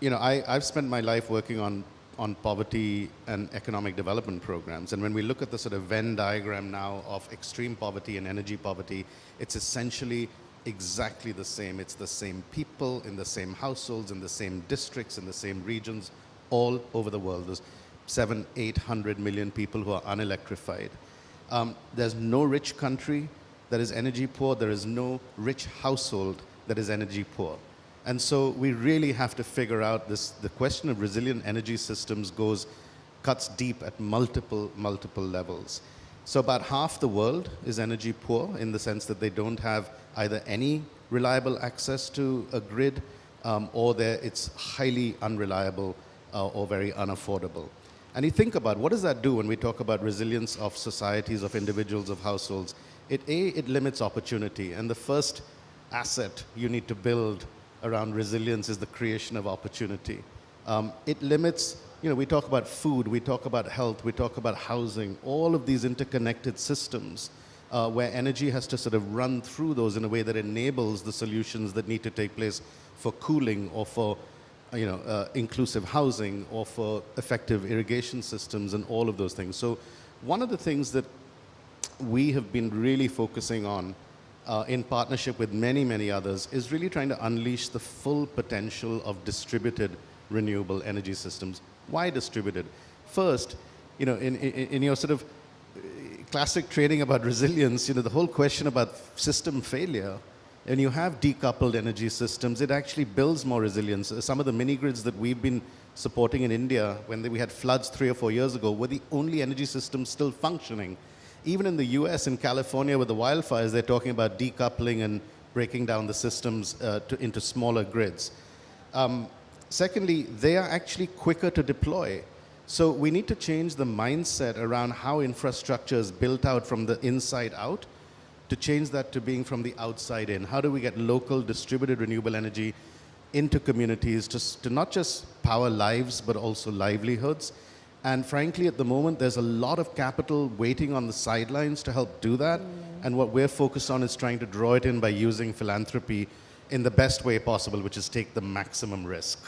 You know, I've spent my life working on poverty and economic development programs. And when we look at the sort of Venn diagram now of extreme poverty and energy poverty, it's essentially exactly the same. It's the same people in the same households, in the same districts, in the same regions, all over the world. There's 700-800 million people who are unelectrified. There's no rich country that is energy poor. There is no rich household that is energy poor. And so we really have to figure out this. The question of resilient energy systems cuts deep at multiple levels. So about half the world is energy poor in the sense that they don't have either any reliable access to a grid or it's highly unreliable or very unaffordable. And you think about what does that do when we talk about resilience of societies, of individuals, of households? It limits opportunity. And the first asset you need to build around resilience is the creation of opportunity. It limits, you know, we talk about food, we talk about health, we talk about housing, all of these interconnected systems where energy has to sort of run through those in a way that enables the solutions that need to take place for cooling or for inclusive housing or for effective irrigation systems and all of those things. So one of the things that we have been really focusing on in partnership with many others is really trying to unleash the full potential of distributed renewable energy systems. Why distributed? First, you know, in your sort of classic training about resilience, you know, the whole question about system failure, and you have decoupled energy systems, it actually builds more resilience. Some of the mini grids that we've been supporting in India, when we had floods 3 or 4 years ago, were the only energy systems still functioning. Even in the US, in California, with the wildfires, they're talking about decoupling and breaking down the systems into smaller grids. Secondly, they are actually quicker to deploy. So we need to change the mindset around how infrastructure is built out from the inside out to change that to being from the outside in. How do we get local distributed renewable energy into communities to not just power lives, but also livelihoods? And frankly, at the moment, there's a lot of capital waiting on the sidelines to help do that. And what we're focused on is trying to draw it in by using philanthropy in the best way possible, which is take the maximum risk.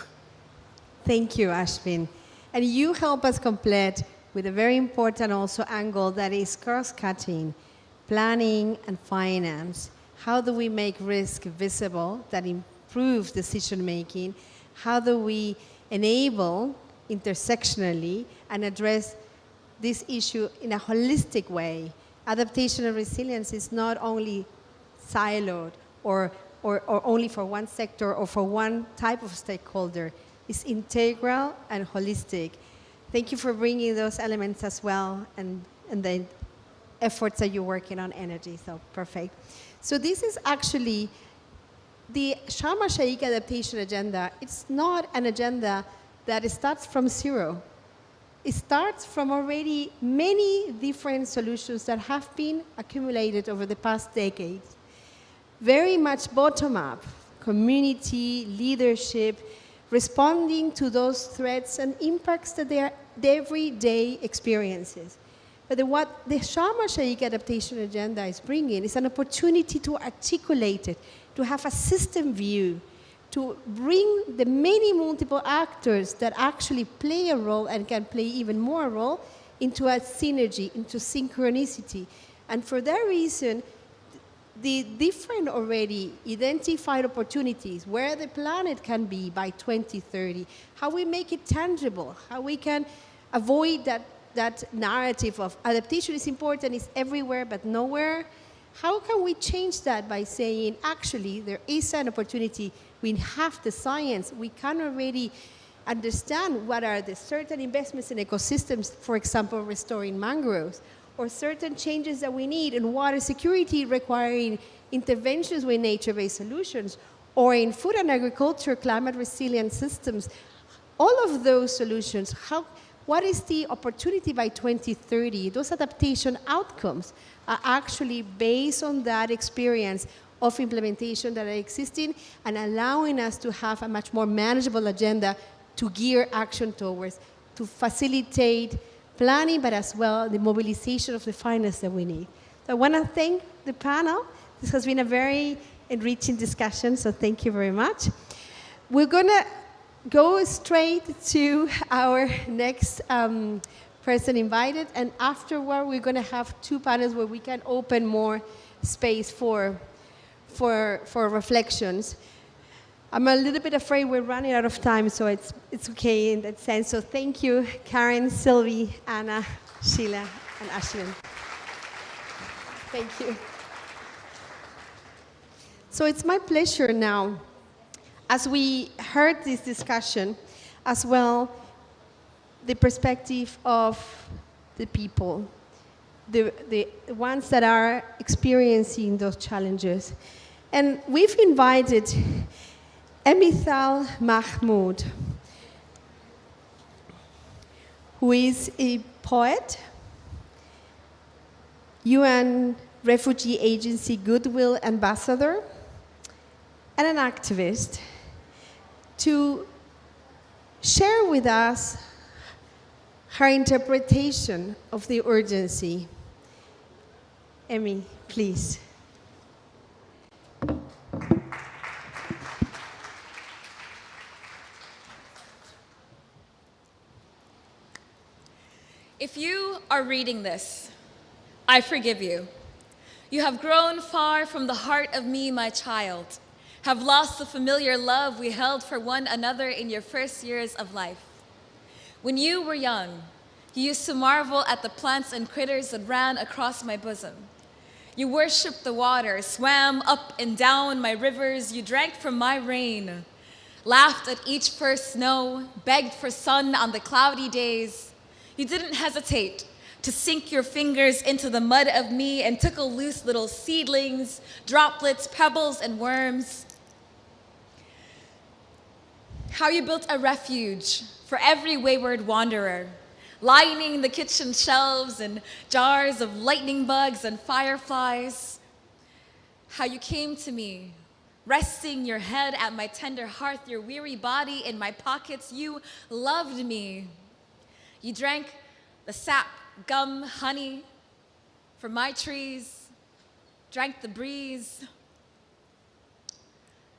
Thank you, Ashwin. And you help us complete with a very important also angle that is cross-cutting, planning and finance. How do we make risk visible that improves decision-making? How do we enable intersectionally and address this issue in a holistic way? Adaptation and resilience is not only siloed or only for one sector or for one type of stakeholder. It's integral and holistic. Thank you for bringing those elements as well and the efforts that you're working on energy, so perfect. So this is actually the Sharm el-Sheikh adaptation agenda. It's not an agenda that starts from zero. It starts from already many different solutions that have been accumulated over the past decades. Very much bottom-up, community, leadership, responding to those threats and impacts that their everyday experiences. But what the Sharm el-Sheikh adaptation agenda is bringing is an opportunity to articulate it, to have a system view, to bring the many multiple actors that actually play a role and can play even more role into a synergy, into synchronicity. And for that reason, the different already identified opportunities where the planet can be by 2030, how we make it tangible, how we can avoid that narrative of adaptation is important, it's everywhere but nowhere. How can we change that by saying, actually, there is an opportunity, we have the science, we can already understand what are the certain investments in ecosystems, for example, restoring mangroves, or certain changes that we need in water security requiring interventions with nature-based solutions, or in food and agriculture, climate resilient systems. All of those solutions, what is the opportunity by 2030? Those adaptation outcomes are actually based on that experience of implementation that are existing and allowing us to have a much more manageable agenda to gear action towards, to facilitate planning, but as well the mobilization of the finance that we need. So I want to thank the panel. This has been a very enriching discussion, so thank you very much. We're going to go straight to our next person invited, and afterward we're going to have two panels where we can open more space for reflections. I'm a little bit afraid we're running out of time, so it's okay in that sense. So thank you, Karen, Sylvie, Anna, Sheila, and Ashlyn. Thank you. So it's my pleasure now, as we heard this discussion, as well, the perspective of the people, the ones that are experiencing those challenges. And we've invited Emithal Mahmoud, who is a poet, UN Refugee Agency Goodwill Ambassador, and an activist, to share with us her interpretation of the urgency. Emmy, please. If you are reading this, I forgive you. You have grown far from the heart of me, my child, have lost the familiar love we held for one another in your first years of life. When you were young, you used to marvel at the plants and critters that ran across my bosom. You worshipped the water, swam up and down my rivers, you drank from my rain, laughed at each first snow, begged for sun on the cloudy days. You didn't hesitate to sink your fingers into the mud of me and tickle loose little seedlings, droplets, pebbles, and worms. How you built a refuge for every wayward wanderer, lining the kitchen shelves and jars of lightning bugs and fireflies. How you came to me, resting your head at my tender hearth, your weary body in my pockets. You loved me. You drank the sap, gum, honey from my trees, drank the breeze.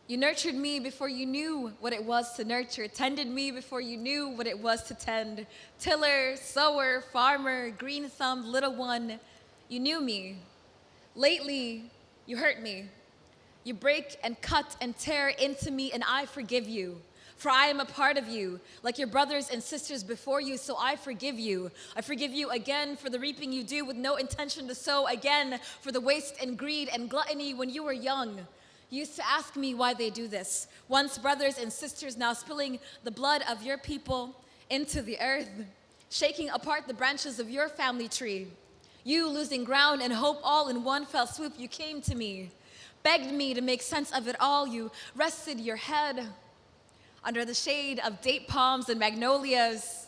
You nurtured me before you knew what it was to nurture, tended me before you knew what it was to tend. Tiller, sower, farmer, green-thumbed little one, you knew me. Lately, you hurt me. You break and cut and tear into me, and I forgive you. For I am a part of you, like your brothers and sisters before you, so I forgive you. I forgive you again for the reaping you do with no intention to sow, again for the waste and greed and gluttony when you were young. You used to ask me why they do this. Once brothers and sisters, now spilling the blood of your people into the earth, shaking apart the branches of your family tree. You losing ground and hope all in one fell swoop, you came to me, begged me to make sense of it all. You rested your head under the shade of date palms and magnolias.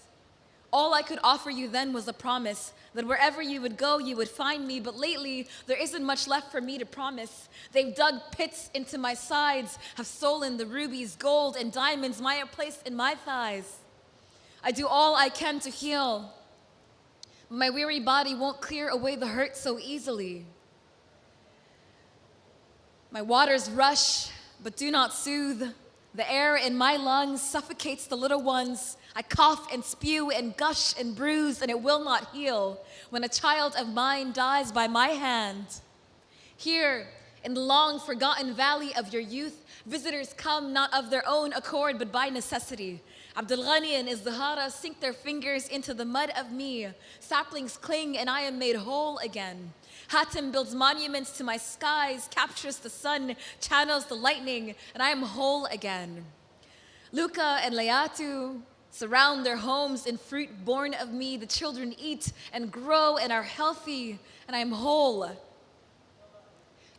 All I could offer you then was a promise that wherever you would go, you would find me. But lately, there isn't much left for me to promise. They've dug pits into my sides, have stolen the rubies, gold, and diamonds Maya placed in my thighs. I do all I can to heal. My weary body won't clear away the hurt so easily. My waters rush, but do not soothe. The air in my lungs suffocates the little ones. I cough and spew and gush and bruise, and it will not heal when a child of mine dies by my hand. Here, in the long-forgotten valley of your youth, visitors come not of their own accord, but by necessity. Abdul Ghani and Izdihara sink their fingers into the mud of me. Saplings cling, and I am made whole again. Hatim builds monuments to my skies, captures the sun, channels the lightning, and I am whole again. Luca and Layatu surround their homes in fruit born of me. The children eat and grow and are healthy, and I am whole.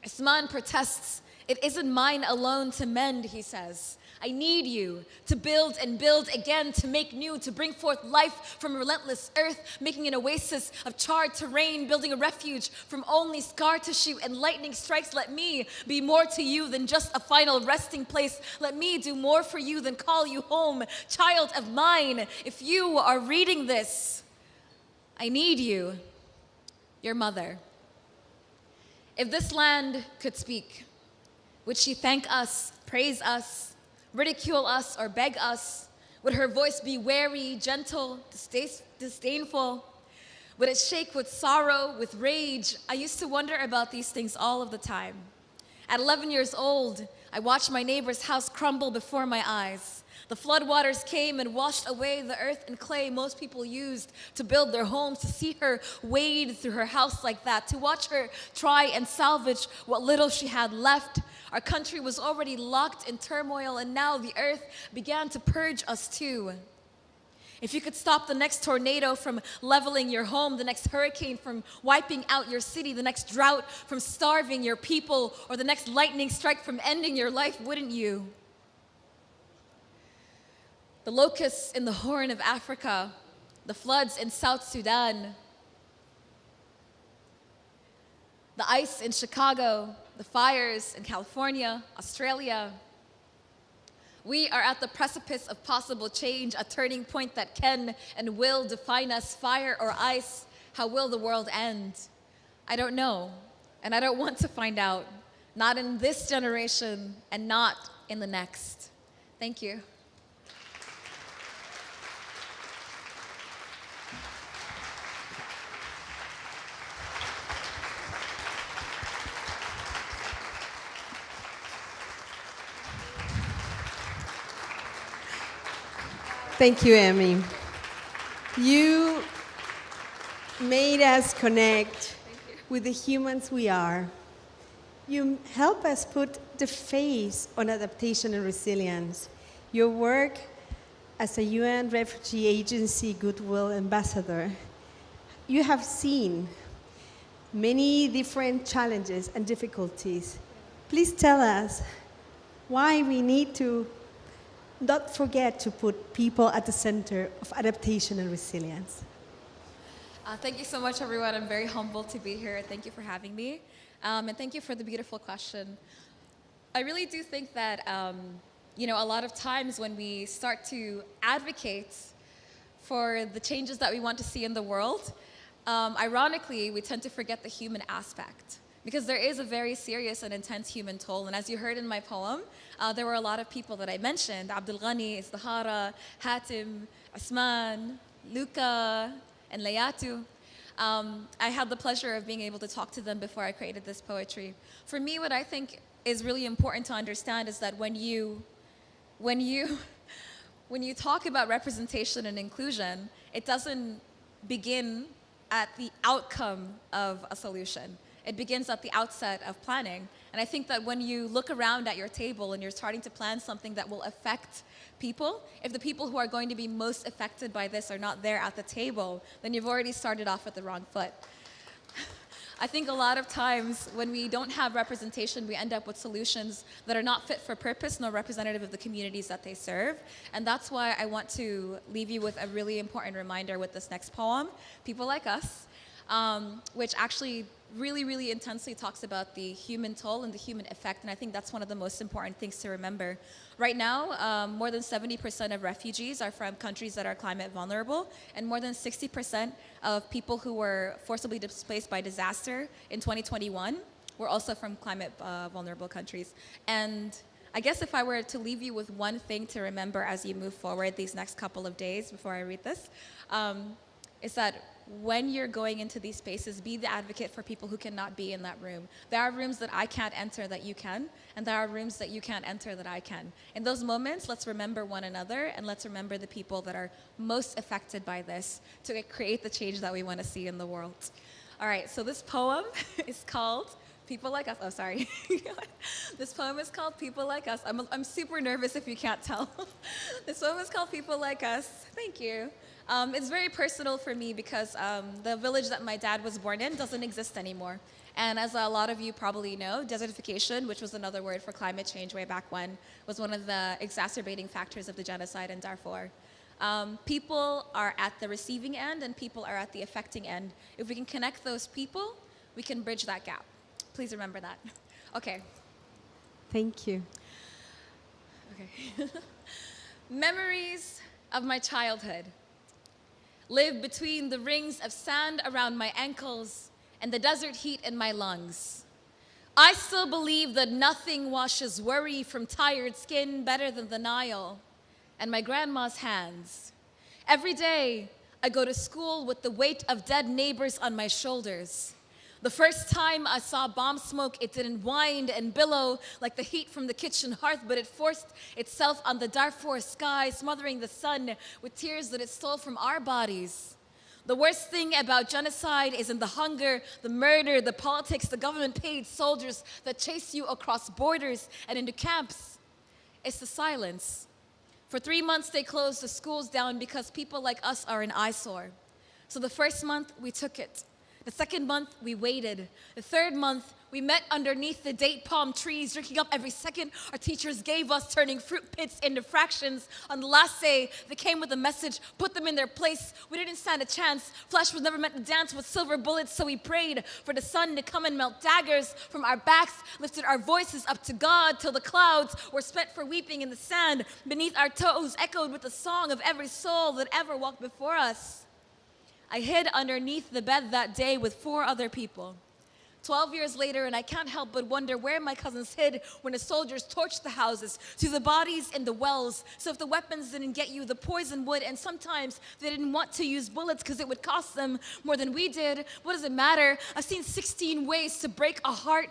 Usman protests, "It isn't mine alone to mend," he says. I need you to build and build again, to make new, to bring forth life from relentless earth, making an oasis of charred terrain, building a refuge from only scar tissue and lightning strikes. Let me be more to you than just a final resting place. Let me do more for you than call you home, child of mine. If you are reading this, I need you, your mother. If this land could speak, would she thank us, praise us, ridicule us, or beg us? Would her voice be wary, gentle, disdainful? Would it shake with sorrow, with rage? I used to wonder about these things all of the time. At 11 years old, I watched my neighbor's house crumble before my eyes. The floodwaters came and washed away the earth and clay most people used to build their homes. To see her wade through her house like that, to watch her try and salvage what little she had left. Our country was already locked in turmoil, and now the earth began to purge us too. If you could stop the next tornado from leveling your home, the next hurricane from wiping out your city, the next drought from starving your people, or the next lightning strike from ending your life, wouldn't you? The locusts in the Horn of Africa, the floods in South Sudan, the ice in Chicago, the fires in California, Australia. We are at the precipice of possible change, a turning point that can and will define us. Fire or ice, how will the world end? I don't know, and I don't want to find out. Not in this generation, and not in the next. Thank you. Thank you, Amy. You made us connect with the humans we are. You help us put the face on adaptation and resilience. Your work as a UN Refugee Agency Goodwill Ambassador, you have seen many different challenges and difficulties. Please tell us why we need to not forget to put people at the center of adaptation and resilience. Thank you so much, everyone. I'm very humbled to be here. Thank you for having me. And thank you for the beautiful question. I really do think that, a lot of times when we start to advocate for the changes that we want to see in the world, ironically, we tend to forget the human aspect. Because there is a very serious and intense human toll. And as you heard in my poem, there were a lot of people that I mentioned: Abdul Ghani, Istihara, Hatim, Asman, Luca, and Layatu. I had the pleasure of being able to talk to them before I created this poetry. For me, what I think is really important to understand is that when you talk about representation and inclusion, it doesn't begin at the outcome of a solution. It begins at the outset of planning. And I think that when you look around at your table and you're starting to plan something that will affect people, if the people who are going to be most affected by this are not there at the table, then you've already started off with the wrong foot. I think a lot of times when we don't have representation, we end up with solutions that are not fit for purpose nor representative of the communities that they serve. And that's why I want to leave you with a really important reminder with this next poem, People Like Us, which actually really, really intensely talks about the human toll and the human effect, and I think that's one of the most important things to remember. Right now, more than 70% of refugees are from countries that are climate vulnerable, and more than 60% of people who were forcibly displaced by disaster in 2021 were also from climate vulnerable countries. And I guess if I were to leave you with one thing to remember as you move forward these next couple of days before I read this, is that when you're going into these spaces, be the advocate for people who cannot be in that room. There are rooms that I can't enter that you can, and there are rooms that you can't enter that I can. In those moments, let's remember one another, and let's remember the people that are most affected by this to create the change that we want to see in the world. All right, so this poem is called People Like Us. Oh, sorry. This poem is called People Like Us. I'm super nervous if you can't tell. This poem is called People Like Us. Thank you. It's very personal for me because the village that my dad was born in doesn't exist anymore. And as a lot of you probably know, desertification, which was another word for climate change way back when, was one of the exacerbating factors of the genocide in Darfur. People are at the receiving end and people are at the affecting end. If we can connect those people, we can bridge that gap. Please remember that. Okay. Thank you. Okay. Memories of my childhood. live between the rings of sand around my ankles and the desert heat in my lungs. I still believe that nothing washes worry from tired skin better than the Nile and my grandma's hands. Every day, I go to school with the weight of dead neighbors on my shoulders. The first time I saw bomb smoke, it didn't wind and billow like the heat from the kitchen hearth, but it forced itself on the Darfur sky, smothering the sun with tears that it stole from our bodies. The worst thing about genocide isn't the hunger, the murder, the politics, the government-paid soldiers that chase you across borders and into camps. It's the silence. For 3 months, they closed the schools down because people like us are an eyesore. So the first month, we took it. The second month, we waited. The third month, we met underneath the date palm trees, drinking up every second our teachers gave us, turning fruit pits into fractions. On the last day, they came with a message, put them in their place. We didn't stand a chance. Flesh was never meant to dance with silver bullets, so we prayed for the sun to come and melt daggers from our backs, lifted our voices up to God till the clouds were spent for weeping, in the sand beneath our toes echoed with the song of every soul that ever walked before us. I hid underneath the bed that day with 4 other people. 12 years later, and I can't help but wonder where my cousins hid when the soldiers torched the houses, to the bodies in the wells. So if the weapons didn't get you, the poison would, and sometimes they didn't want to use bullets because it would cost them more than we did. What does it matter? I've seen 16 ways to break a heart.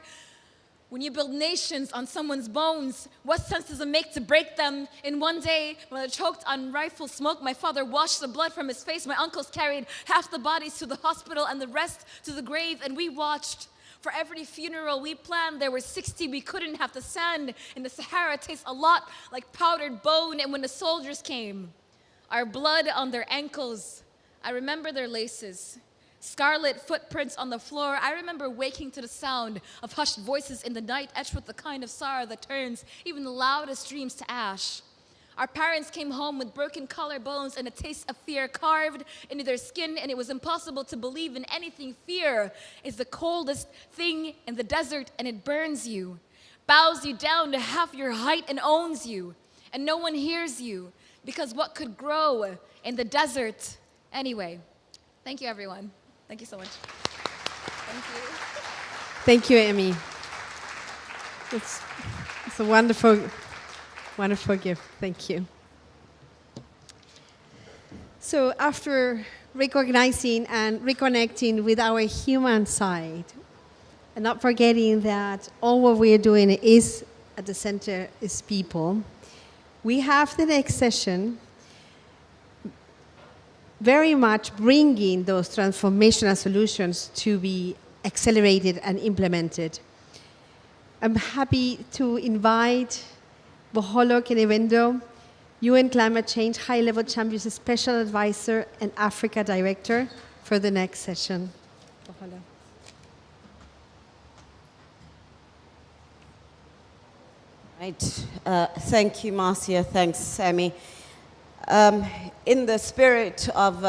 When you build nations on someone's bones, what sense does it make to break them? In one day, when I choked on rifle smoke, my father washed the blood from his face. My uncles carried half the bodies to the hospital and the rest to the grave, and we watched. For every funeral we planned, there were 60 we couldn't have. The sand in the Sahara tastes a lot like powdered bone, and when the soldiers came, our blood on their ankles, I remember their laces. Scarlet footprints on the floor. I remember waking to the sound of hushed voices in the night, etched with the kind of sorrow that turns even the loudest dreams to ash. Our parents came home with broken collarbones and a taste of fear carved into their skin, and it was impossible to believe in anything. Fear is the coldest thing in the desert, and it burns you, bows you down to half your height, and owns you. And no one hears you, because what could grow in the desert anyway? Thank you, everyone. Thank you so much. Thank you. Thank you, Amy. It's a wonderful, wonderful gift. Thank you. So after recognizing and reconnecting with our human side, and not forgetting that all what we are doing is at the center is people, we have the next session very much bringing those transformational solutions to be accelerated and implemented. I'm happy to invite Boholo Kenevendo, UN Climate Change High-Level Champions Special Advisor and Africa Director, for the next session. Boholo. Right. Thank you, Marcia. Thanks, Sammy. In the spirit of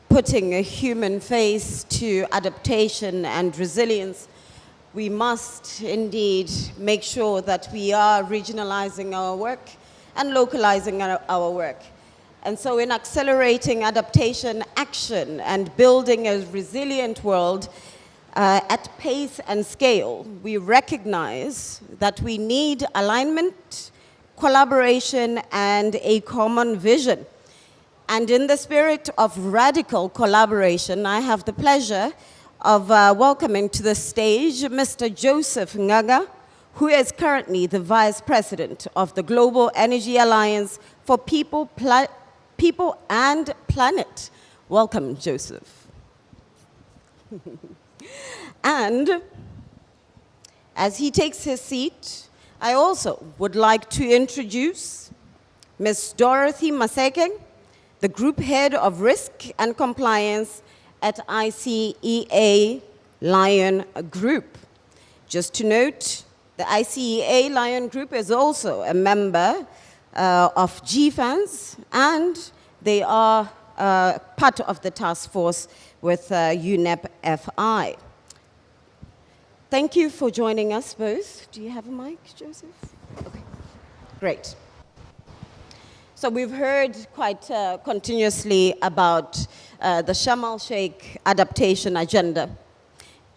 putting a human face to adaptation and resilience, we must indeed make sure that we are regionalizing our work and localizing our work. And so in accelerating adaptation action and building a resilient world at pace and scale, we recognize that we need alignment, collaboration, and a common vision. And in the spirit of radical collaboration, I have the pleasure of welcoming to the stage Mr. Joseph Ngaga, who is currently the Vice President of the Global Energy Alliance for People and Planet. Welcome, Joseph. And as he takes his seat, I also would like to introduce Ms. Dorothy Maseke, the Group Head of Risk and Compliance at ICEA Lion Group. Just to note, the ICEA Lion Group is also a member of GFANS, and they are part of the task force with UNEP-FI. Thank you for joining us both. Do you have a mic, Joseph? Okay, great. So we've heard quite continuously about the Sharm el-Sheikh adaptation agenda.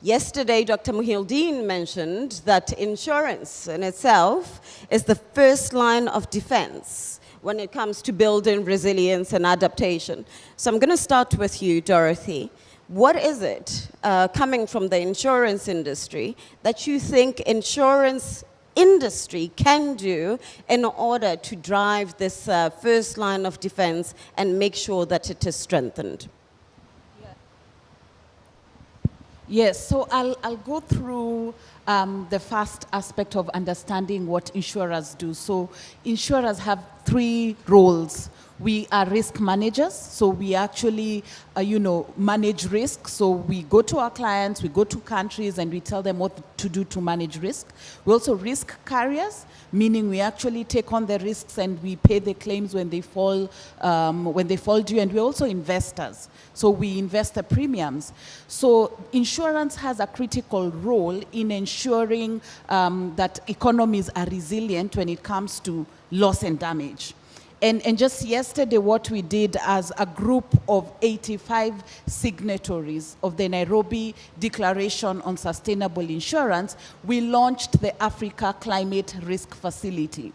Yesterday, Dr. Muhyiddin mentioned that insurance in itself is the first line of defense when it comes to building resilience and adaptation. So I'm going to start with you, Dorothy. What is it coming from the insurance industry that you think insurance industry can do in order to drive this first line of defense and make sure that it is strengthened? Yes, so I'll go through the first aspect of understanding what insurers do. So insurers have 3 roles. We are risk managers, so we actually, manage risk. So we go to our clients, we go to countries, and we tell them what to do to manage risk. We're also risk carriers, meaning we actually take on the risks and we pay the claims when they fall due. And we're also investors, so we invest the premiums. So insurance has a critical role in ensuring that economies are resilient when it comes to loss and damage. And just yesterday, what we did as a group of 85 signatories of the Nairobi Declaration on Sustainable Insurance, we launched the Africa Climate Risk Facility.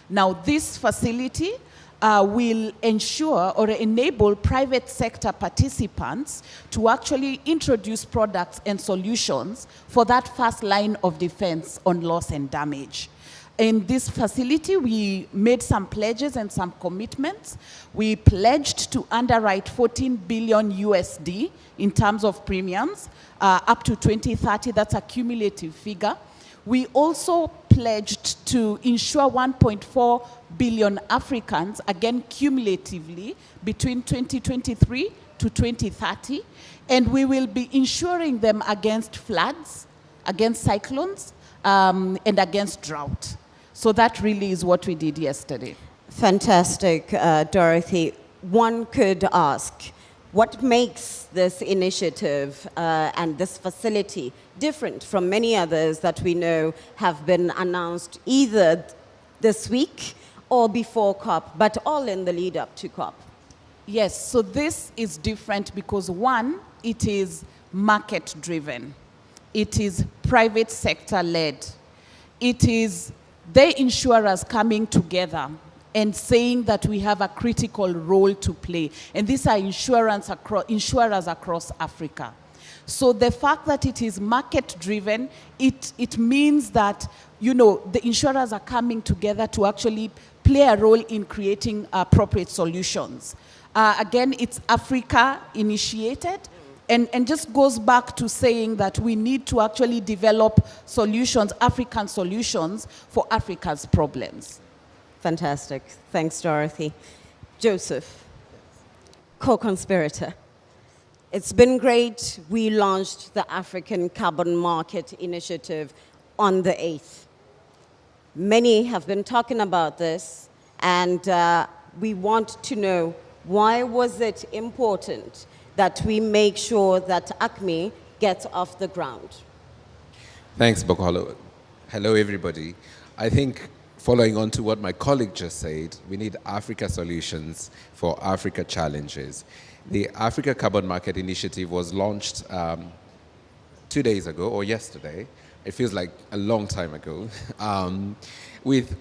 Now, this facility will ensure or enable private sector participants to actually introduce products and solutions for that first line of defense on loss and damage. In this facility, we made some pledges and some commitments. We pledged to underwrite 14 billion USD in terms of premiums up to 2030. That's a cumulative figure. We also pledged to insure 1.4 billion Africans, again cumulatively, between 2023 to 2030. And we will be insuring them against floods, against cyclones, and against drought. So that really is what we did yesterday. Fantastic, Dorothy. One could ask, what makes this initiative and this facility different from many others that we know have been announced either this week or before COP, but all in the lead up to COP? Yes, so this is different because one, it is market driven. It is private sector led. It is the insurers coming together and saying that we have a critical role to play. And these are insurers across Africa. So the fact that it is market-driven, it means that, the insurers are coming together to actually play a role in creating appropriate solutions. Again, it's Africa initiated. And just goes back to saying that we need to actually develop solutions, African solutions, for Africa's problems. Fantastic. Thanks, Dorothy. Joseph, co-conspirator. It's been great. We launched the African Carbon Market Initiative on the 8th. Many have been talking about this, and we want to know, why was it important that we make sure that ACME gets off the ground? Thanks, Bokolo. Hello, everybody. I think, following on to what my colleague just said, we need Africa solutions for Africa challenges. The Africa Carbon Market Initiative was launched 2 days ago, or yesterday. It feels like a long time ago, with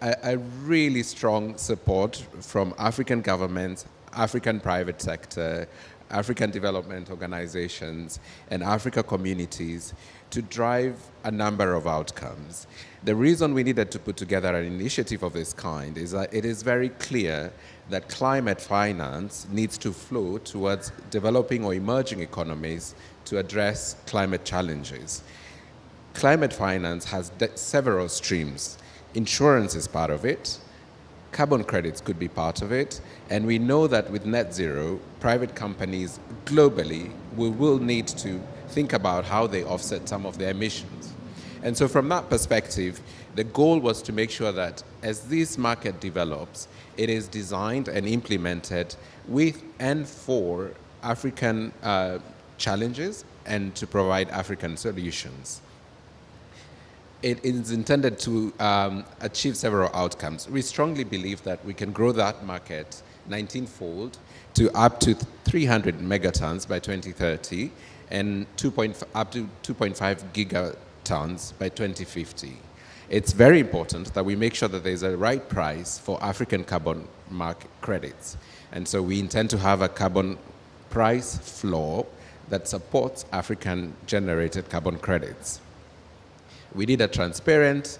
a really strong support from African governments, African private sector, African development organizations, and Africa communities to drive a number of outcomes. The reason we needed to put together an initiative of this kind is that it is very clear that climate finance needs to flow towards developing or emerging economies to address climate challenges. Climate finance has several streams. Insurance is part of it. Carbon credits could be part of it. And we know that with net zero, private companies globally will need to think about how they offset some of their emissions. And so from that perspective, the goal was to make sure that as this market develops, it is designed and implemented with and for African challenges and to provide African solutions. it is intended to achieve several outcomes. We strongly believe that we can grow that market 19-fold to up to 300 megatons by 2030 and up to 2.5 gigatons by 2050. It's very important that we make sure that there's a right price for African carbon market credits. And so we intend to have a carbon price floor that supports African-generated carbon credits. We need a transparent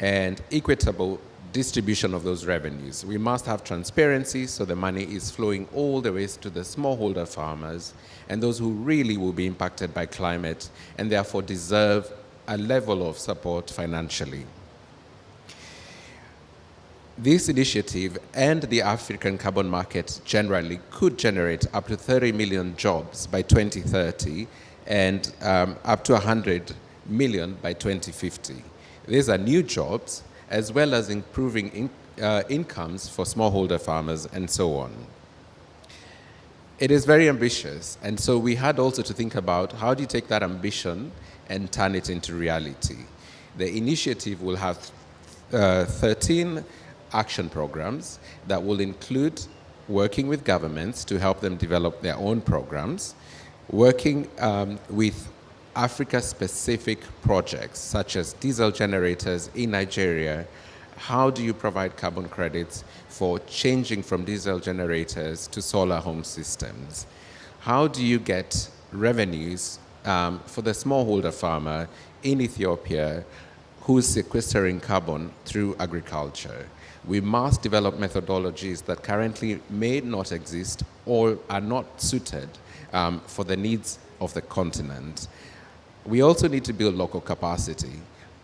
and equitable distribution of those revenues. We must have transparency so the money is flowing all the way to the smallholder farmers and those who really will be impacted by climate and therefore deserve a level of support financially. This initiative and the African carbon market generally could generate up to 30 million jobs by 2030 and up to 100 million by 2050. These are new jobs as well as improving incomes for smallholder farmers and so on. It is very ambitious, and so we had also to think about how do you take that ambition and turn it into reality. The initiative will have 13 action programs that will include working with governments to help them develop their own programs, working with Africa-specific projects such as diesel generators in Nigeria. How do you provide carbon credits for changing from diesel generators to solar home systems? How do you get revenues for the smallholder farmer in Ethiopia who's sequestering carbon through agriculture? We must develop methodologies that currently may not exist or are not suited for the needs of the continent. We also need to build local capacity.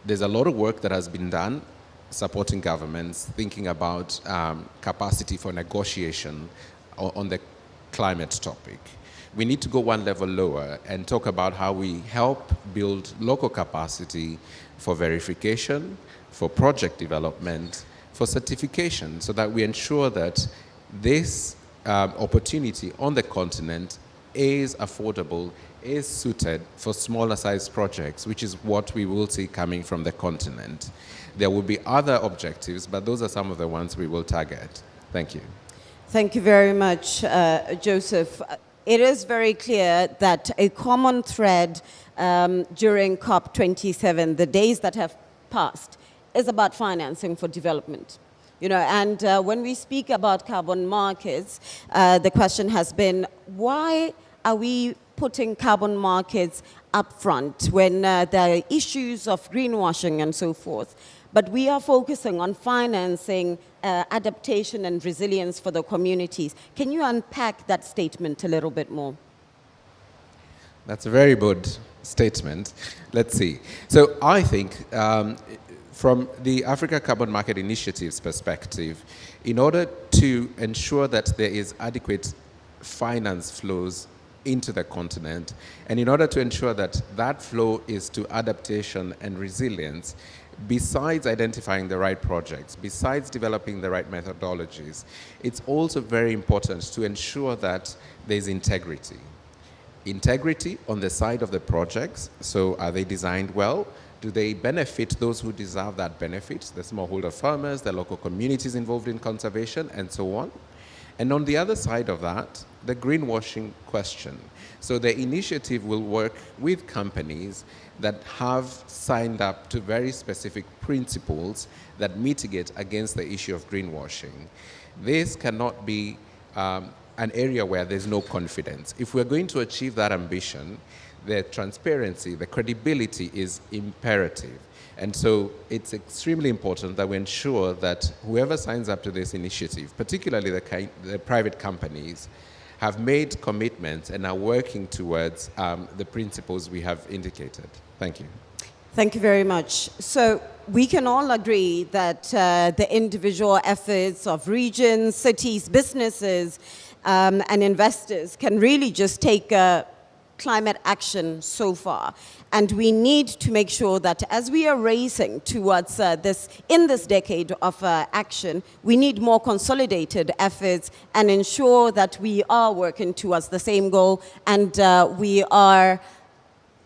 There's a lot of work that has been done supporting governments, thinking about capacity for negotiation on the climate topic. We need to go one level lower and talk about how we help build local capacity for verification, for project development, for certification, so that we ensure that this opportunity on the continent is affordable, is suited for smaller sized projects, which is what we will see coming from the continent. There will be other objectives, but those are some of the ones we will target. Thank you. Thank you very much, Joseph. It is very clear that a common thread during COP27, the days that have passed, is about financing for development. You know, and when we speak about carbon markets, the question has been, why are we putting carbon markets up front when there are issues of greenwashing and so forth? But we are focusing on financing adaptation and resilience for the communities. Can you unpack that statement a little bit more? That's a very good statement. Let's see. So I think from the Africa Carbon Market Initiative's perspective, in order to ensure that there is adequate finance flows into the continent, and in order to ensure that that flow is to adaptation and resilience, besides identifying the right projects, besides developing the right methodologies, it's also very important to ensure that there's integrity. Integrity on the side of the projects. So are they designed well? Do they benefit those who deserve that benefit, the smallholder farmers, the local communities involved in conservation, and so on? And on the other side of that, the greenwashing question. So the initiative will work with companies that have signed up to very specific principles that mitigate against the issue of greenwashing. This cannot be an area where there's no confidence. If we're going to achieve that ambition, the transparency, the credibility is imperative. And so it's extremely important that we ensure that whoever signs up to this initiative, particularly the private companies, have made commitments and are working towards the principles we have indicated. Thank you. Thank you very much. So we can all agree that the individual efforts of regions, cities, businesses, and investors can really just take climate action so far. And we need to make sure that as we are racing towards this decade of action, we need more consolidated efforts and ensure that we are working towards the same goal and we are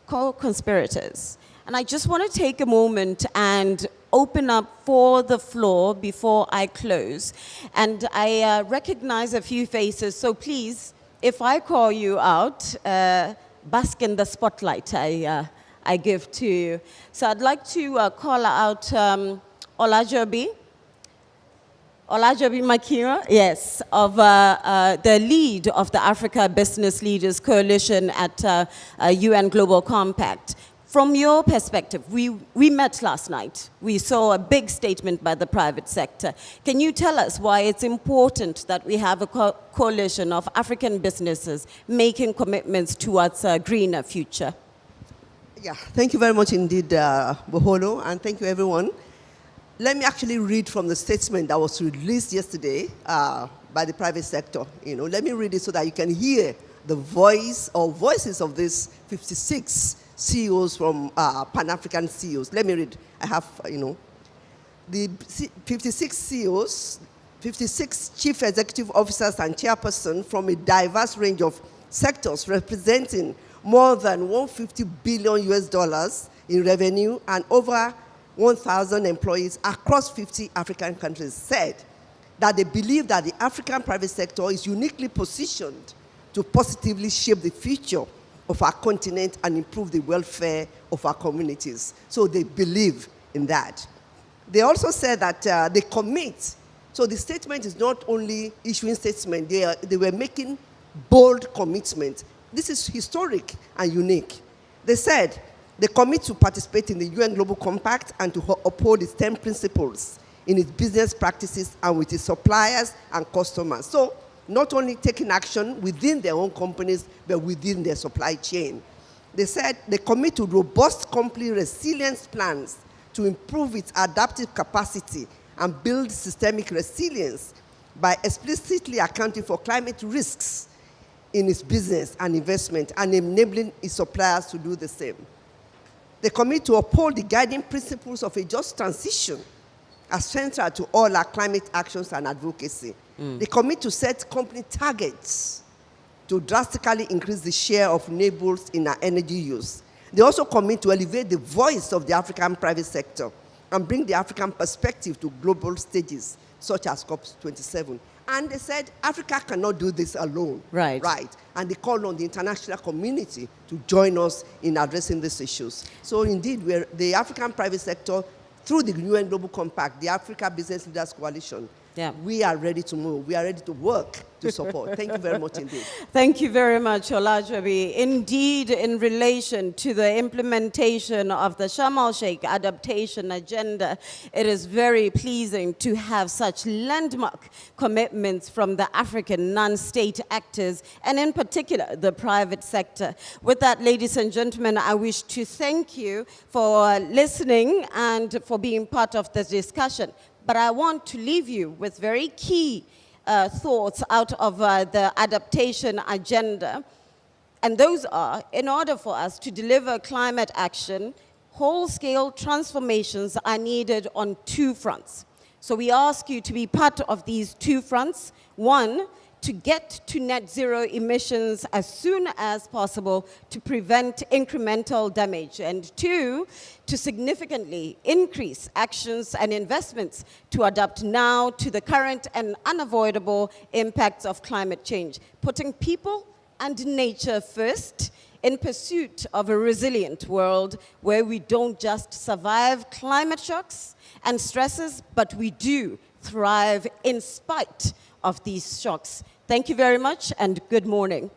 co-conspirators. And I just want to take a moment and open up for the floor before I close. And I recognize a few faces, so please, if I call you out, bask in the spotlight I give to you. So I'd like to call out Olajobi Makira, yes, of the lead of the Africa Business Leaders Coalition at UN Global Compact. From your perspective, we met last night. We saw a big statement by the private sector. Can you tell us why it's important that we have a coalition of African businesses making commitments towards a greener future? Yeah, thank you very much indeed, Boholo, and thank you everyone. Let me actually read from the statement that was released yesterday by the private sector. Let me read it so that you can hear the voice or voices of these 56 CEOs from Pan-African CEOs. Let me read. I have, the 56 CEOs, 56 chief executive officers and chairpersons from a diverse range of sectors representing more than $150 billion in revenue and over 1,000 employees across 50 African countries said that they believe that the African private sector is uniquely positioned to positively shape the future of our continent and improve the welfare of our communities. So they believe in that. They also said that they commit. So the statement is not only issuing statement, they were making bold commitment. This is historic and unique. They said they commit to participate in the UN Global Compact and to uphold its 10 principles in its business practices and with its suppliers and customers. So not only taking action within their own companies, but within their supply chain. They said they commit to robust company resilience plans to improve its adaptive capacity and build systemic resilience by explicitly accounting for climate risks in its business and investment and enabling its suppliers to do the same. They commit to uphold the guiding principles of a just transition as central to all our climate actions and advocacy. They commit to set company targets to drastically increase the share of renewables in our energy use. They also commit to elevate the voice of the African private sector and bring the African perspective to global stages, such as COP27. And they said Africa cannot do this alone. Right. And they called on the international community to join us in addressing these issues. So indeed, the African private sector, through the UN Global Compact, the Africa Business Leaders Coalition, we are ready to move. We are ready to work to support. Thank you very much indeed. Thank you very much, Olajobi. Indeed, in relation to the implementation of the Sharm el-Sheikh adaptation agenda, it is very pleasing to have such landmark commitments from the African non-state actors, and in particular, the private sector. With that, ladies and gentlemen, I wish to thank you for listening and for being part of this discussion. But I want to leave you with very key thoughts out of the adaptation agenda. And those are, in order for us to deliver climate action, whole-scale transformations are needed on two fronts. So we ask you to be part of these two fronts. One, to get to net zero emissions as soon as possible to prevent incremental damage. And two, to significantly increase actions and investments to adapt now to the current and unavoidable impacts of climate change, putting people and nature first in pursuit of a resilient world where we don't just survive climate shocks and stresses, but we do thrive in spite of these shocks. Thank you very much and good morning.